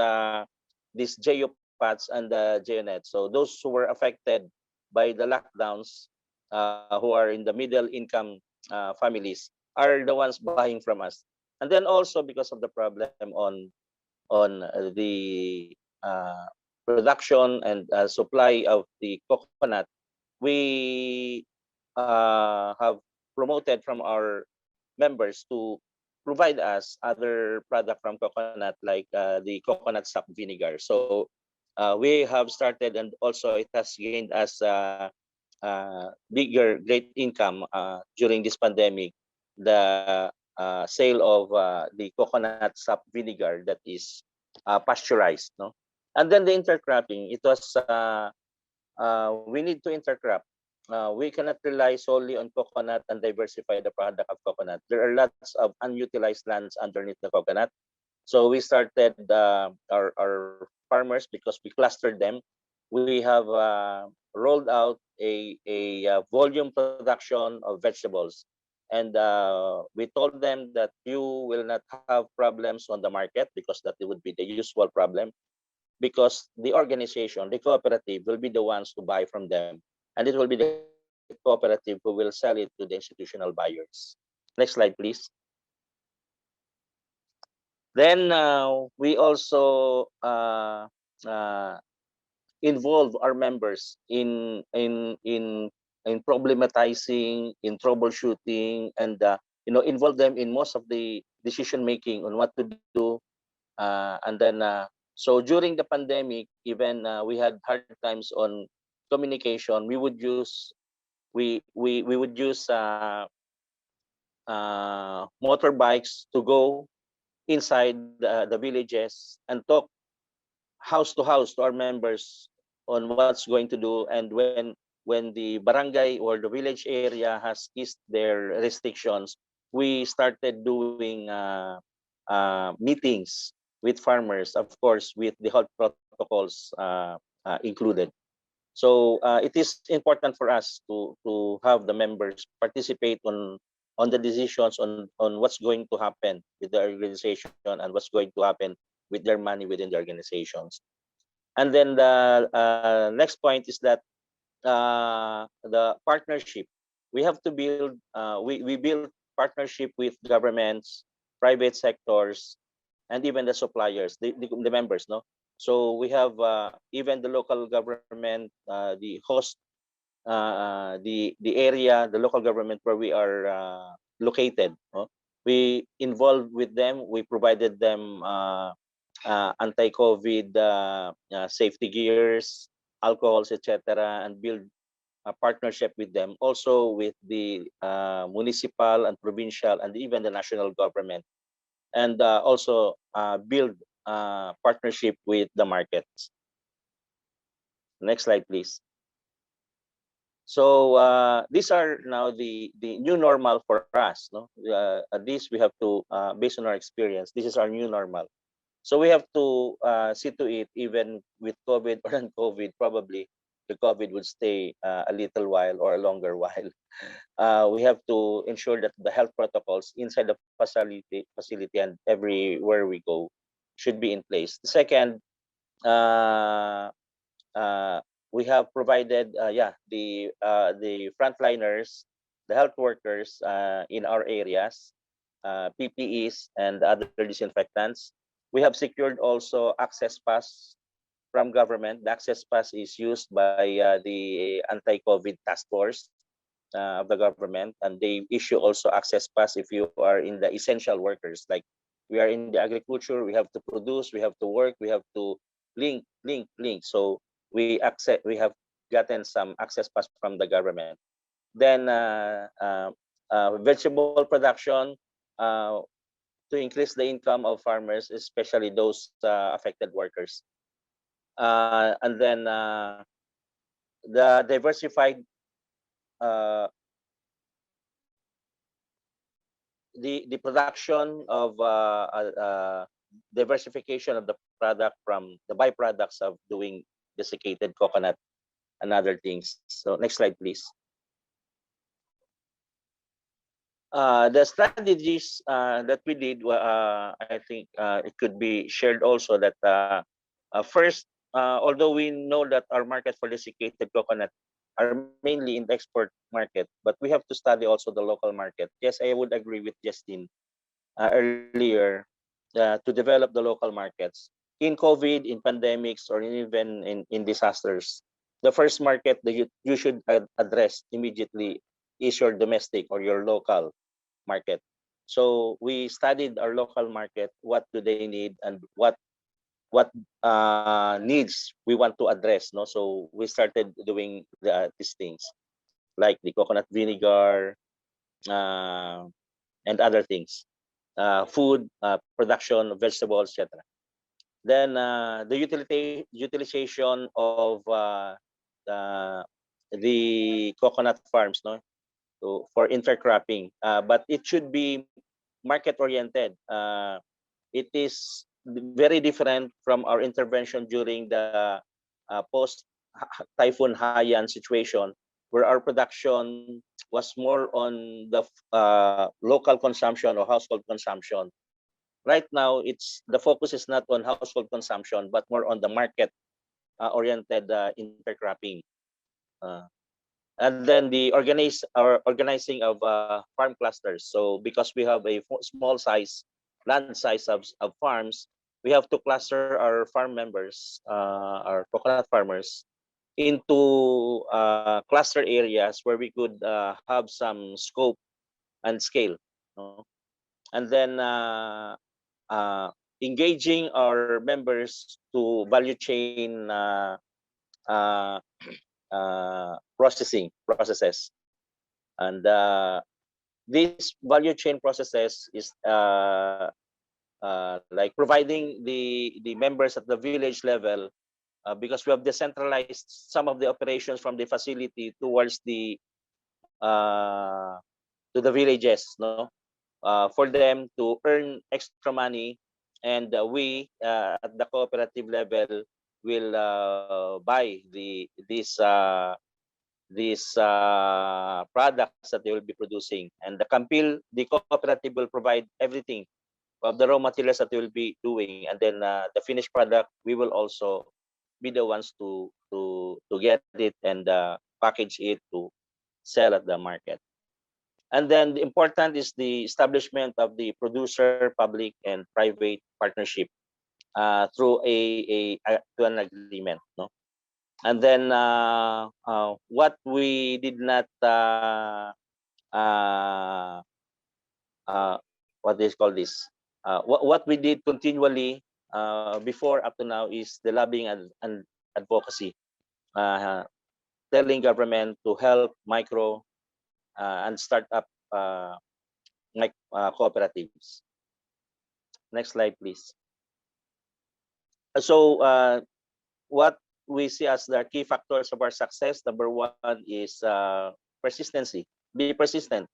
geopaths and the geonets. So those who were affected by the lockdowns, who are in the middle income families, are the ones buying from us. And then also because of the problem on the production and supply of the coconut, we have promoted from our members to provide us other product from coconut, like the coconut sap vinegar. So we have started, and also it has gained us bigger great income during this pandemic, the sale of the coconut sap vinegar that is pasteurized, no? And then the intercropping, it was we need to intercrop. We cannot rely solely on coconut and diversify the product of coconut. There are lots of unutilized lands underneath the coconut. So we started our farmers, because we clustered them. We have rolled out a volume production of vegetables. And we told them that you will not have problems on the market, because that would be the usual problem, because the organization, the cooperative, will be the ones to buy from them. And it will be the cooperative who will sell it to the institutional buyers. Next slide, please. Then we also involve our members in problematizing, in troubleshooting, and involve them in most of the decision making on what to do. And then so during the pandemic, even we had hard times on communication. We would use motorbikes to go inside the villages and talk house to house to our members on what's going to do. And when the barangay or the village area has eased their restrictions, we started doing meetings with farmers, of course, with the health protocols included. So it is important for us to have the members participate on the decisions on what's going to happen with the organization and what's going to happen with their money within the organizations. And then the next point is that the partnership. We have to build, we build partnership with governments, private sectors, and even the suppliers, the members, no? So we have even the local government, the host, the area, the local government where we are located. No? We involved with them. We provided them anti-COVID safety gears, alcohols, etc., and build a partnership with them. Also with the municipal and provincial and even the national government, and also build partnership with the markets. Next slide, please. So these are now the new normal for us. No, at least we have to, based on our experience, this is our new normal. So we have to see to it, even with COVID or non-COVID, probably the COVID would stay a little while or a longer while. We have to ensure that the health protocols inside the facility and everywhere we go should be in place. The second, we have provided the frontliners, the health workers in our areas, PPEs and other disinfectants. We have secured also access pass from government. The access pass is used by the anti-COVID task force of the government, and they issue also access pass if you are in the essential workers. Like we are in the agriculture, we have to produce, we have to work, we have to link. So we have gotten some access pass from the government. Then vegetable production to increase the income of farmers, especially those affected workers. And then the diversified the production of diversification of the product from the byproducts of doing desiccated coconut and other things. So next slide, please. The strategies that we did, I think it could be shared also that first, although we know that our market for desiccated coconut are mainly in the export market, but we have to study also the local market. Yes, I would agree with Justin earlier to develop the local markets. In COVID, in pandemics, or even in disasters, the first market that you should address immediately is your domestic or your local market. So we studied our local market, what do they need and what needs we want to address. No, so we started doing these things like the coconut vinegar and other things, food production, vegetables, etc. Then the utilization of the coconut farms, no, for intercropping, but it should be market oriented. It is very different from our intervention during the post Typhoon Haiyan situation, where our production was more on the local consumption or household consumption. Right now, the focus is not on household consumption, but more on the market oriented intercropping. And then the organizing of farm clusters. So because we have a small size, land size of farms, we have to cluster our farm members, our coconut farmers, into cluster areas where we could have some scope and scale. And then engaging our members to value chain processes, and these value chain processes is like providing the members at the village level, because we have decentralized some of the operations from the facility towards the to the villages, no, for them to earn extra money, and we at the cooperative level will buy these products that they will be producing, and the KAMMPIL, the cooperative, will provide everything of the raw materials that they will be doing, and then the finished product we will also be the ones to get it and package it to sell at the market. And then the important is the establishment of the producer, public, and private partnership through to an agreement, no? And then what we did not what is called this what we did continually before up to now is the lobbying and advocacy, telling government to help micro and startup cooperatives. Next slide, please. So what we see as the key factors of our success, number one is persistency. Be persistent.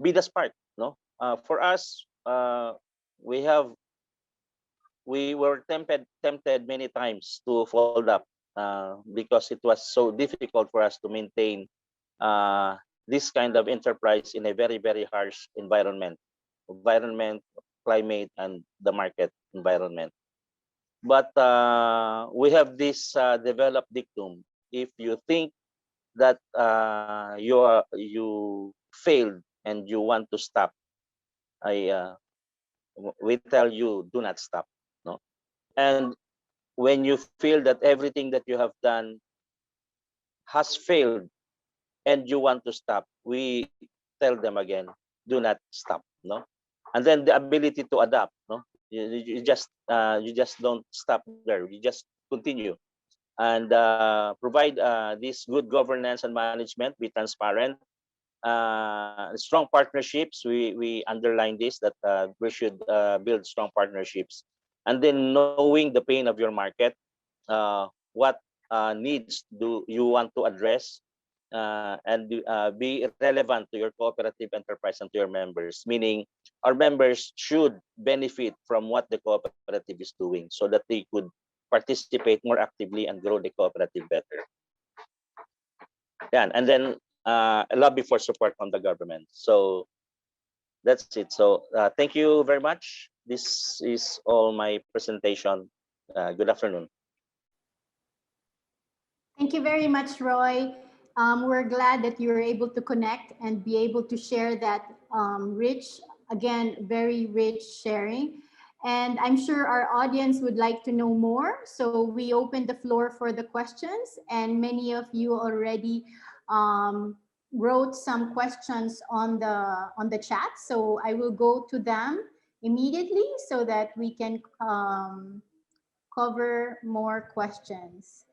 Be the spark, no? For us, we were tempted many times to fold up because it was so difficult for us to maintain this kind of enterprise in a very, very harsh environment climate and the market environment. But we have this developed dictum: if you think that you failed and you want to stop, we tell you, do not stop. No, and when you feel that everything that you have done has failed and you want to stop, we tell them again, do not stop. No, and then the ability to adapt. No, you just don't stop there. You just continue and provide this good governance and management. Be transparent, strong partnerships. We underline this, that we should build strong partnerships, and then knowing the pain of your market, what needs do you want to address, and be relevant to your cooperative enterprise and to your members, meaning our members should benefit from what the cooperative is doing so that they could participate more actively and grow the cooperative better. Yeah, and then lobby for support from the government. So that's it. So thank you very much. This is all my presentation. Good afternoon. Thank you very much, Roy. We're glad that you were able to connect and be able to share that rich, again, very rich sharing. And I'm sure our audience would like to know more. So we open the floor for the questions, and many of you already wrote some questions on the chat. So I will go to them immediately so that we can cover more questions.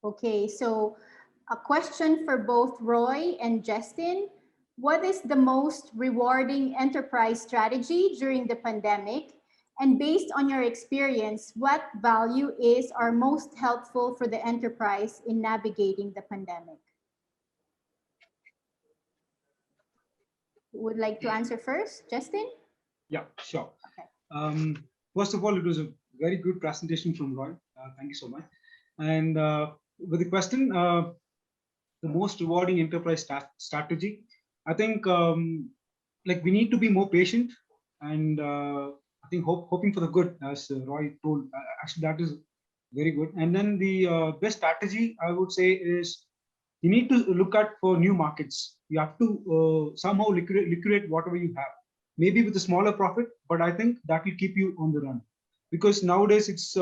Okay, so a question for both Roy and Justin. What is the most rewarding enterprise strategy during the pandemic? And based on your experience, what value is or most helpful for the enterprise in navigating the pandemic? Would like to answer first, Justin? Yeah, sure. Okay. First of all, it was a very good presentation from Roy. Thank you so much. And with the question, the most rewarding enterprise strategy, I think like we need to be more patient, and I think hoping for the good, as Roy told. Actually, that is very good. And then the best strategy, I would say, is you need to look at for new markets. You have to somehow liquidate whatever you have, maybe with a smaller profit, but I think that will keep you on the run, because nowadays it's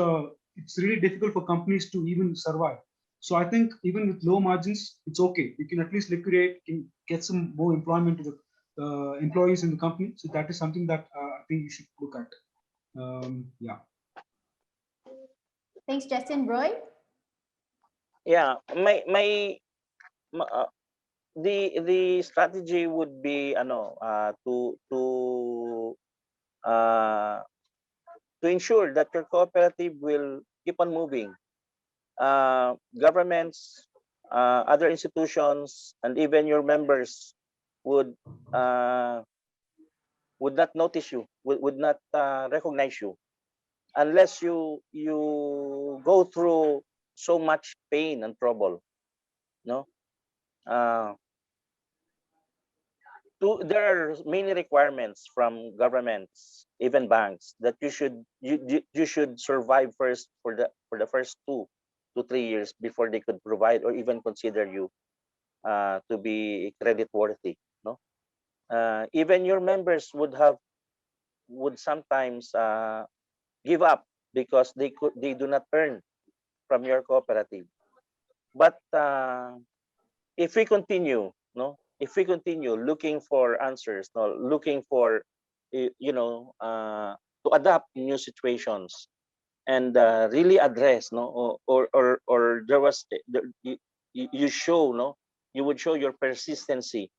really difficult for companies to even survive. So I think even with low margins, it's okay. You can at least liquidate, can get some more employment to the employees in the company. So that is something that I think you should look at. Yeah. Thanks, Justin. Roy? Yeah, the strategy would be to ensure that your cooperative will keep on moving. Governments, other institutions, and even your members would not notice you, would not recognize you, unless you go through so much pain and trouble. No, there are many requirements from governments, even banks, that you should survive first for the first 2 to 3 years before they could provide or even consider you to be credit worthy. No, even your members would sometimes give up because they do not earn from your cooperative. But if we continue, if we continue looking for answers, looking for to adapt new situations, and really address, or there was you show, you would show your persistency.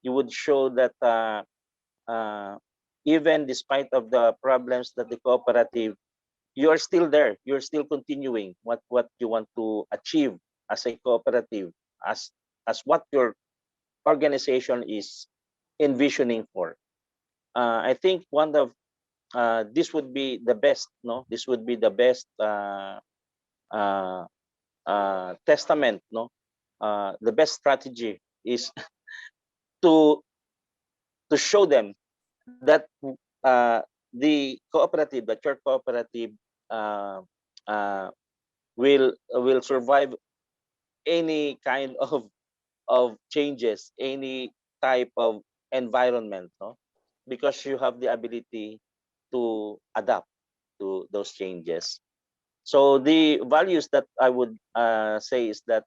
You would show that even despite of the problems that the cooperative, you are still there. You're still continuing what you want to achieve as a cooperative, as what your organization is envisioning for. I think one of this would be the best. This would be the best testament. The best strategy is to show them that the cooperative, the church cooperative, uh, uh, will survive any kind of changes, any type of environment, no? Because you have the ability to adapt to those changes. So the values that I would say is that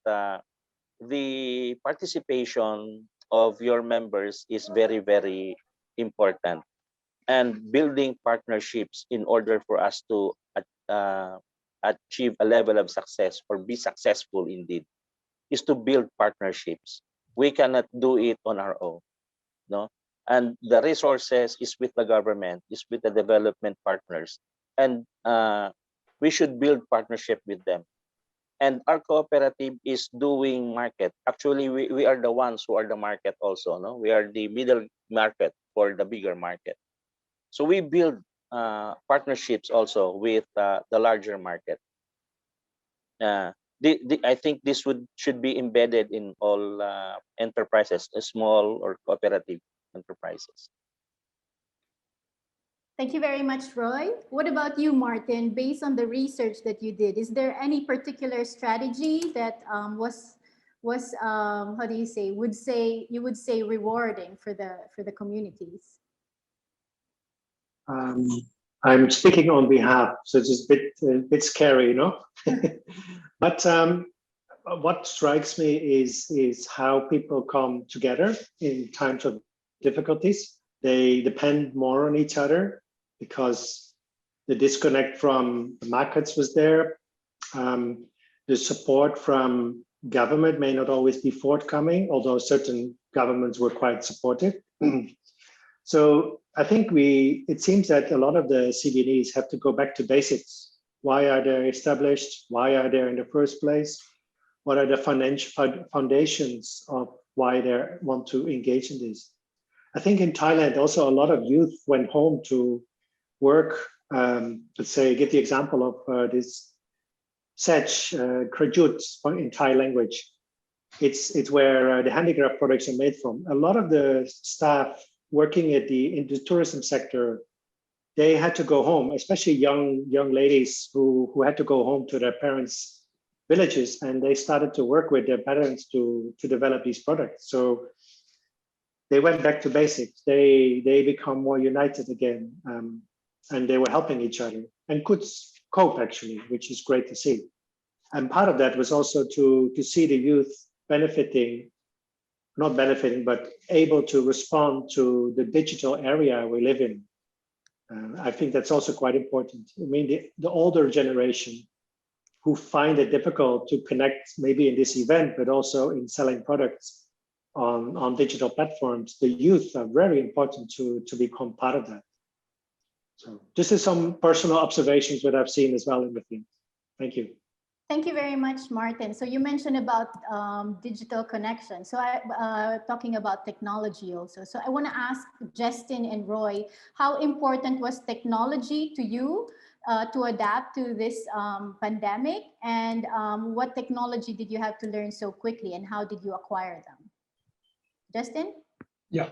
the participation of your members is very, very important, and building partnerships in order for us to uh, achieve a level of success or be successful indeed is to build partnerships. We cannot do it on our own, no? And the resources is with the government, is with the development partners, and we should build partnership with them. And our cooperative is doing market. Actually, we are the ones who are the market also, no? We are the middle market for the bigger market. So we build partnerships also with the larger market. I think this should be embedded in all enterprises, small or cooperative enterprises. Thank you very much, Roy. What about you, Martin? Based on the research that you did, is there any particular strategy that was how do you say you would say rewarding for the communities? I'm speaking on behalf, so it's a bit scary, you know. But what strikes me is how people come together in times of difficulties. They depend more on each other because the disconnect from the markets was there. The support from government may not always be forthcoming, although certain governments were quite supportive. So I think it seems that a lot of the CBNEs have to go back to basics. Why are they established? Why are they in the first place? What are the financial foundations of why they want to engage in this? I think in Thailand also a lot of youth went home to work. Let's say, give the example of this Sech, Krajut in Thai language. It's where the handicraft products are made from. A lot of the staff working in the tourism sector, they had to go home, especially young ladies who had to go home to their parents' villages, and they started to work with their parents to develop these products. So they went back to basics. They become more united again, and they were helping each other and could cope actually, which is great to see. And part of that was also to see the youth not benefiting, but able to respond to the digital area we live in. I think that's also quite important. I mean, the older generation who find it difficult to connect maybe in this event, but also in selling products on digital platforms, the youth are very important to become part of that. So this is some personal observations that I've seen as well in the field. Thank you. Thank you very much, Martin. So you mentioned about digital connection. So talking about technology also. So I want to ask Justin and Roy, how important was technology to you to adapt to this pandemic? And what technology did you have to learn so quickly, and how did you acquire them? Justin? Yeah.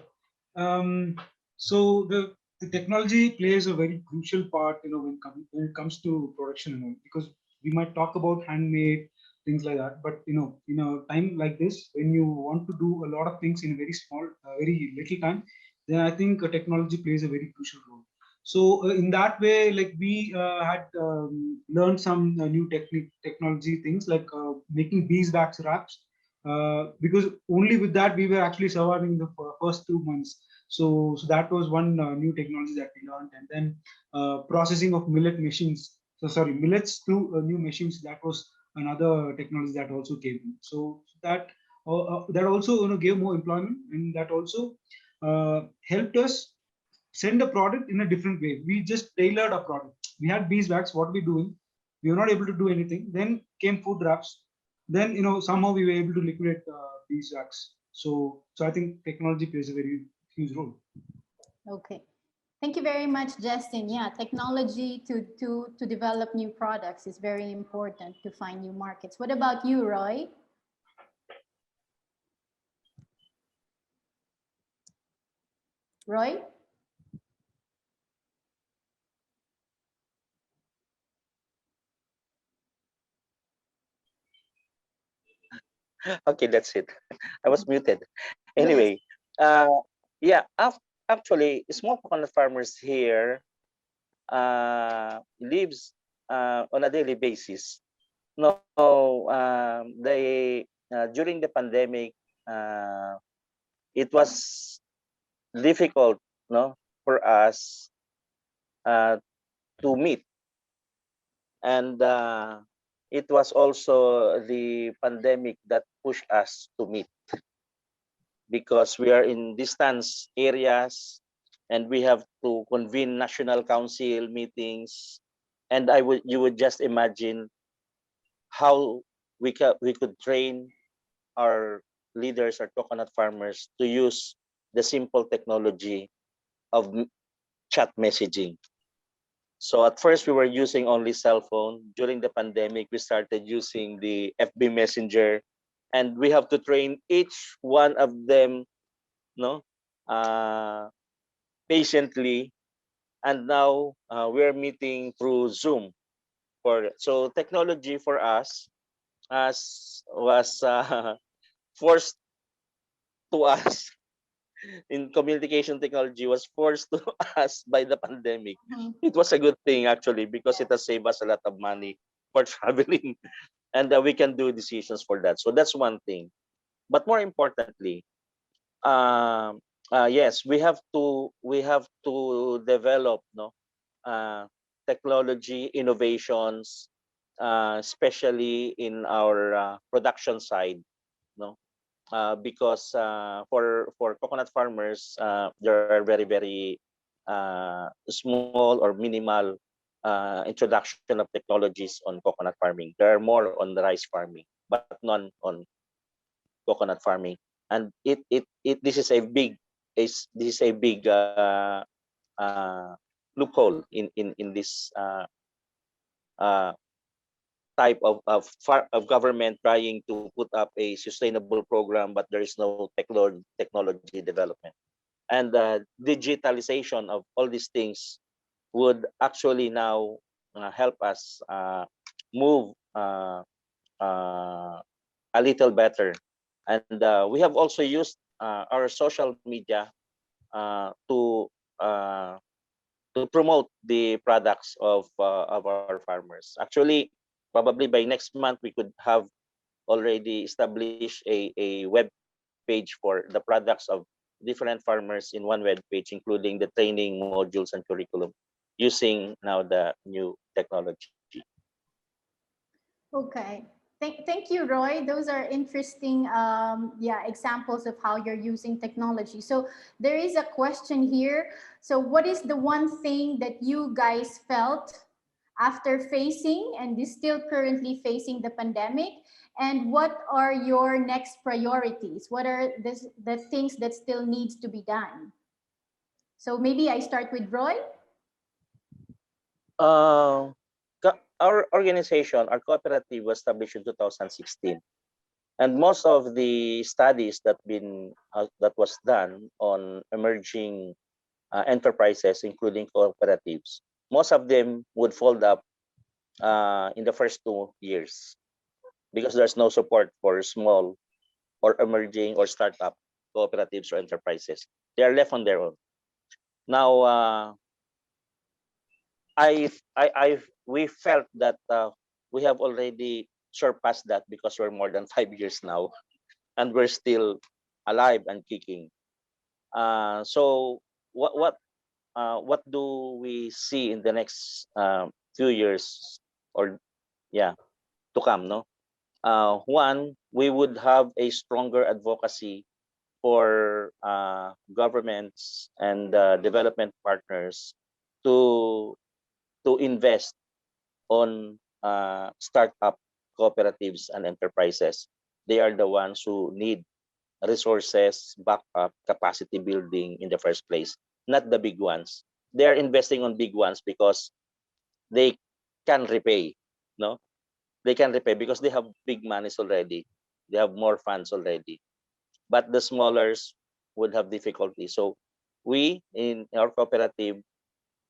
So the technology plays a very crucial part, when it comes to production, because we might talk about handmade things like that, but in a time like this, when you want to do a lot of things in a very small, very little time, then I think technology plays a very crucial role. So in that way, like we had learned some new technology things like making beeswax wraps, because only with that we were actually surviving the first 2 months. So that was one new technology that we learned, and then processing of millets through new machines. That was another technology that also came in. So that also gave more employment, and that also helped us send a product in a different way. We just tailored a product. We had beeswax. What are we doing? We were not able to do anything. Then came food wraps. Then somehow we were able to liquidate beeswax. So I think technology plays a very huge role. Okay. Thank you very much, Justin. Yeah, technology to develop new products is very important to find new markets. What about you, Roy? Roy? Okay, that's it. I was muted. Yes. Anyway, yeah, actually, small coconut farmers here lives on a daily basis. No, they during the pandemic, it was difficult, no, for us uh, to meet, and it was also the pandemic that pushed us to meet because we are in distance areas and we have to convene national council meetings, and you would just imagine how we could train our leaders, our coconut farmers, to use the simple technology of chat messaging. So at first we were using only cell phone. During the pandemic, we started using the FB Messenger, and we have to train each one of them, no, uh, patiently. And now we're meeting through Zoom. So technology for us was forced to us in communication technology was forced to us by the pandemic. Mhm. It was a good thing actually because it has saved us a lot of money for traveling, and we can do decisions for that. So that's one thing. But more importantly, um, yes, we have to develop technology innovations, especially in our production side. No, because for coconut farmers, there are very small or minimal introduction of technologies on coconut farming. There are more on the rice farming, but none on coconut farming. And this is a big this is a big uh, loophole in this uh, type of government trying to put up a sustainable program, but there is no technology development. And digitalization of all these things would actually now help us move a little better. And we have also used our social media to uh, to promote the products of our farmers. Actually, probably by next month we could have already established a web page for the products of different farmers in one web page, including the training modules and curriculum using now the new technology. Okay. Thank you, Roy. Those are interesting, yeah, examples of how you're using technology. So there is a question here. So what is the one thing that you guys felt after facing and is still currently facing the pandemic? And what are your next priorities? What are the things that still needs to be done? So maybe I start with Roy. Our organization, our cooperative, was established in 2016, and most of the studies that was done on emerging enterprises, including cooperatives, most of them would fold up in the first 2 years because there's no support for small or emerging or startup cooperatives or enterprises. They are left on their own. Now, we felt that we have already surpassed that because we're more than 5 years now, and we're still alive and kicking. So what do we see in the next few years, or yeah, to come? No, one, we would have a stronger advocacy for governments and development partners to invest on startup cooperatives and enterprises. They are the ones who need resources, backup, capacity building in the first place, not the big ones. They are investing on big ones because they can repay. No, they can repay because they have big monies already. They have more funds already. But the smallers would have difficulty. So we in our cooperative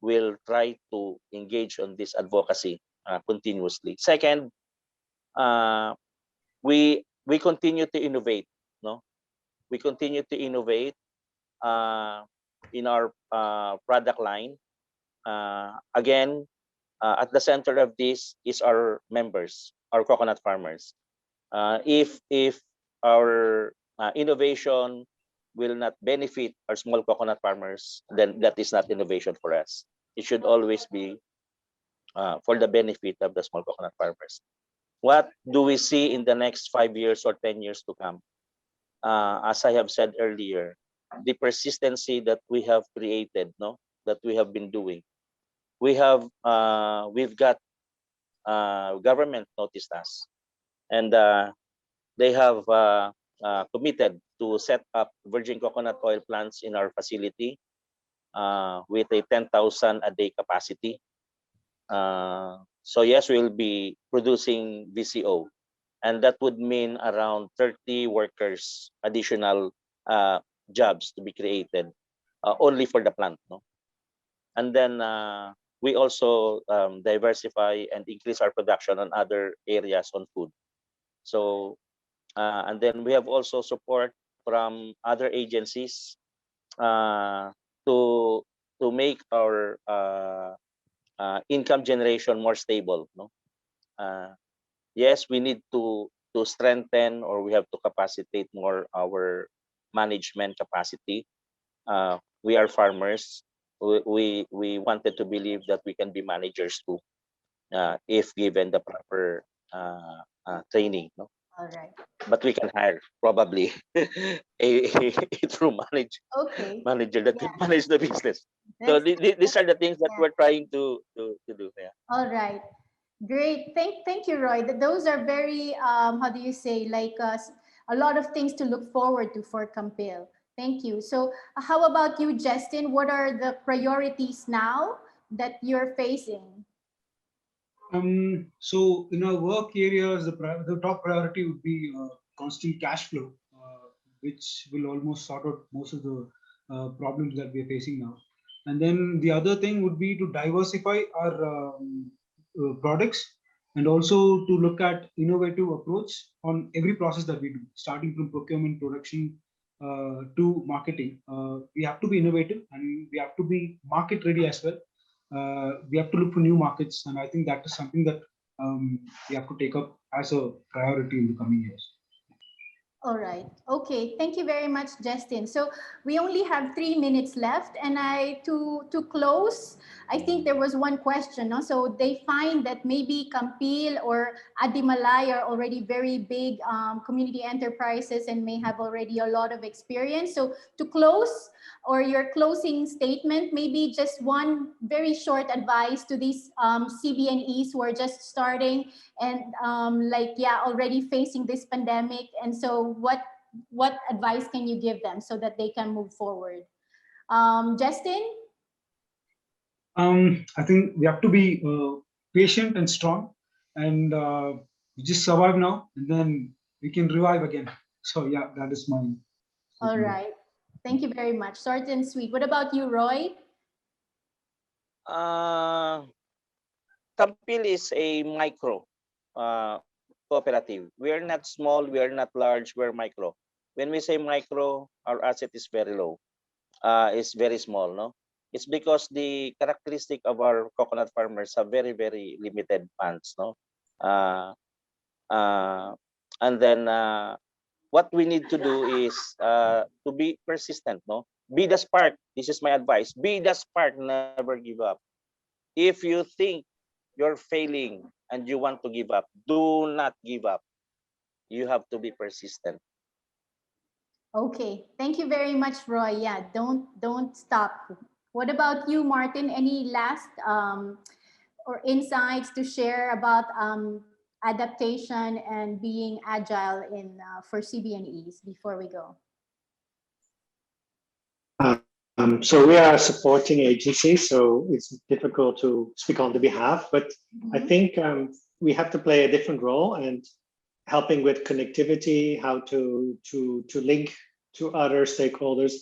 will try to engage on this advocacy continuously. Second, uh, we we continue to innovate. No, we continue to innovate in our product line. Again, at the center of this is our members, our coconut farmers. If our innovation will not benefit our small coconut farmers, then that is not innovation for us. It should always be for the benefit of the small coconut farmers. What do we see in the next 5 years or 10 years to come? As I have said earlier, the persistency that we have created, no, that we have been doing. We've got government noticed us, and they have committed to set up virgin coconut oil plants in our facility with a 10,000 a day capacity. So yes, we'll be producing VCO, and that would mean around 30 workers, additional jobs to be created only for the plant. No? And then we also diversify and increase our production on other areas on food. So, and then we have also support from other agencies to make our income generation more stable. No, yes, we need to strengthen, or we have to capacitate more our management capacity. We are farmers. We wanted to believe that we can be managers too, if given the proper training. No? All right. But we can hire probably a true manager that can manage the business. So these are the things that we're trying to do. Yeah. All right. Great. Thank you, Roy. Those are very, how do you say, like a lot of things to look forward to for KAMMPIL. Thank you. So how about you, Justin? What are the priorities now that you're facing? So in our work areas, the top priority would be constant cash flow, which will almost sort out most of the problems that we're facing now. And then the other thing would be to diversify our products, and also to look at innovative approach on every process that we do, starting from procurement, production to marketing. We have to be innovative, and we have to be market ready as well. We have to look for new markets, and I think that is something that we have to take up as a priority in the coming years. All right. Okay. Thank you very much, Justin. So we only have 3 minutes left, and to close, I think there was one question. No? So they find that maybe KAMMPIL or Adimalay are already very big community enterprises and may have already a lot of experience. So to close, or your closing statement, maybe just one very short advice to these CBNEs who are just starting and already facing this pandemic. And so what advice can you give them so that they can move forward? Justin? I think we have to be patient and strong, and we just survive now, and then we can revive again. So yeah, that is my statement. All right. Thank you very much. Short and sweet. What about you, Roy? KAMMPIL is a micro cooperative. We are not small, we are not large, we're micro. When we say micro, our asset is very low. It's very small, no? It's because the characteristic of our coconut farmers have very, very limited funds, no? And then what we need to do is to be persistent, no? Be the spark. This is my advice. Be the spark, never give up. If you think you're failing and you want to give up, do not give up. You have to be persistent. Okay, thank you very much, Roy. Yeah, don't stop. What about you, Martin? Any last or insights to share about adaptation and being agile in for CBNEs before we go? So we are a supporting agency, so it's difficult to speak on the behalf, but I think we have to play a different role, and helping with connectivity, how to link to other stakeholders,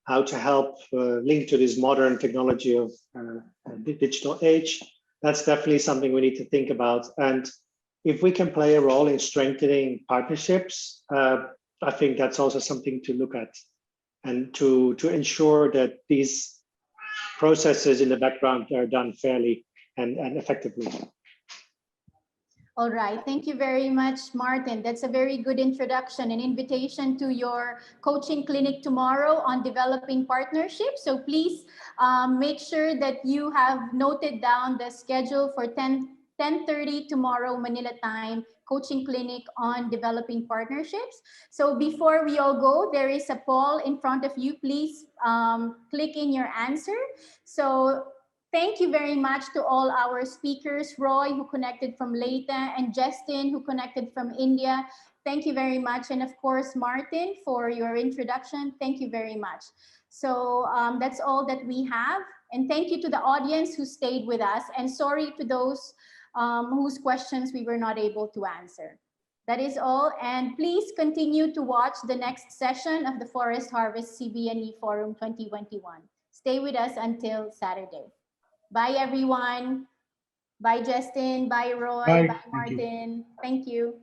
how to help link to this modern technology of the digital age. That's definitely something we need to think about. And if we can play a role in strengthening partnerships, I think that's also something to look at, and to ensure that these processes in the background are done fairly and effectively. All right, thank you very much, Martin. That's a very good introduction, an invitation to your coaching clinic tomorrow on developing partnerships. So please make sure that you have noted down the schedule for 10:30 tomorrow Manila time, coaching clinic on developing partnerships. So before we all go, there is a poll in front of you. Please click in your answer. So thank you very much to all our speakers, Roy, who connected from Leyte, and Justin, who connected from India. Thank you very much. And of course, Martin, for your introduction. Thank you very much. So that's all that we have. And thank you to the audience who stayed with us. And sorry to those whose questions we were not able to answer. That is all. And please continue to watch the next session of the Forest Harvest CBNE Forum 2021. Stay with us until Saturday. Bye, everyone. Bye, Justin. Bye, Roy. Bye. Bye, Martin. Thank you.